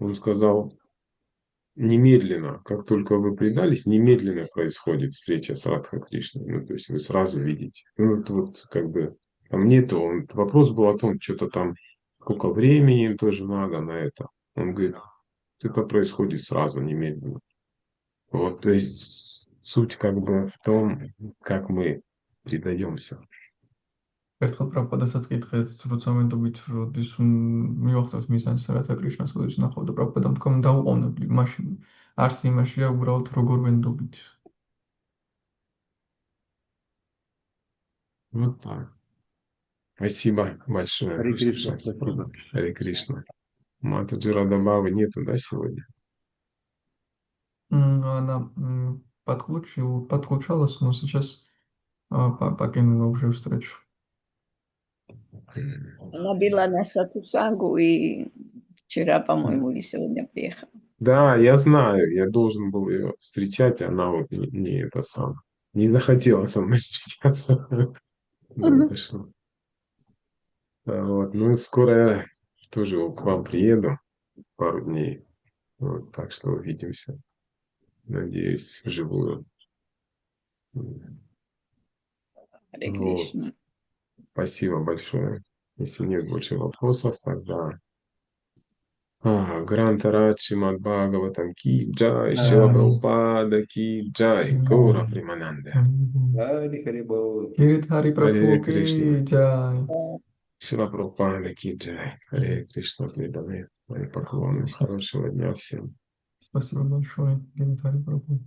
Он сказал, немедленно, как только вы предались, немедленно происходит встреча с Радха Кришной. Ну, то есть вы сразу видите. Ну, это вот как бы там нету. Вопрос был о том, что-то там, сколько времени им тоже надо на это. Он говорит, это происходит сразу, немедленно. Вот, то есть суть как бы в том, как мы предаемся. ერთხელ პრაბჰუპადასაც კითხეთ, როცა მენდობით როდის მივახსოვს მიზანს რათა კრიშნას როდის ნახავდა პრაბჰუპადამ თქვა დაუყოვნებლი მაშინ არც იმაშია უბრალოდ როგორ ვენდობით. Вот так. Спасибо большое. Харе Кришна, спасибо. Харе Кришна. Матаджи Радабавы нету, да, сегодня? Она подключалась, но сейчас покинула уже встречу. Она была на Сатусангу, и вчера, по-моему, или сегодня приехала. Да, я знаю, я должен был ее встречать, она вот не захотела со мной встречаться. Вот, ну, скоро я тоже к вам приеду, пару дней, вот, так что увидимся, надеюсь, вживую. Харе Вот. Кришна. Спасибо большое. Если нет больше вопросов, тогда Гранта Радши Мадбхагаватам ки джай, Шрила Прабхупада ки джай, Гора Примананда. Харе Харе Бол. Гирит Хари Харе Прабху Кришна. ки джай. Шила Прабхупада ки джай. Харе Кришна преданные. Мои поклоны. Хорошего дня всем. Спасибо большое, Геннадий Прабhu.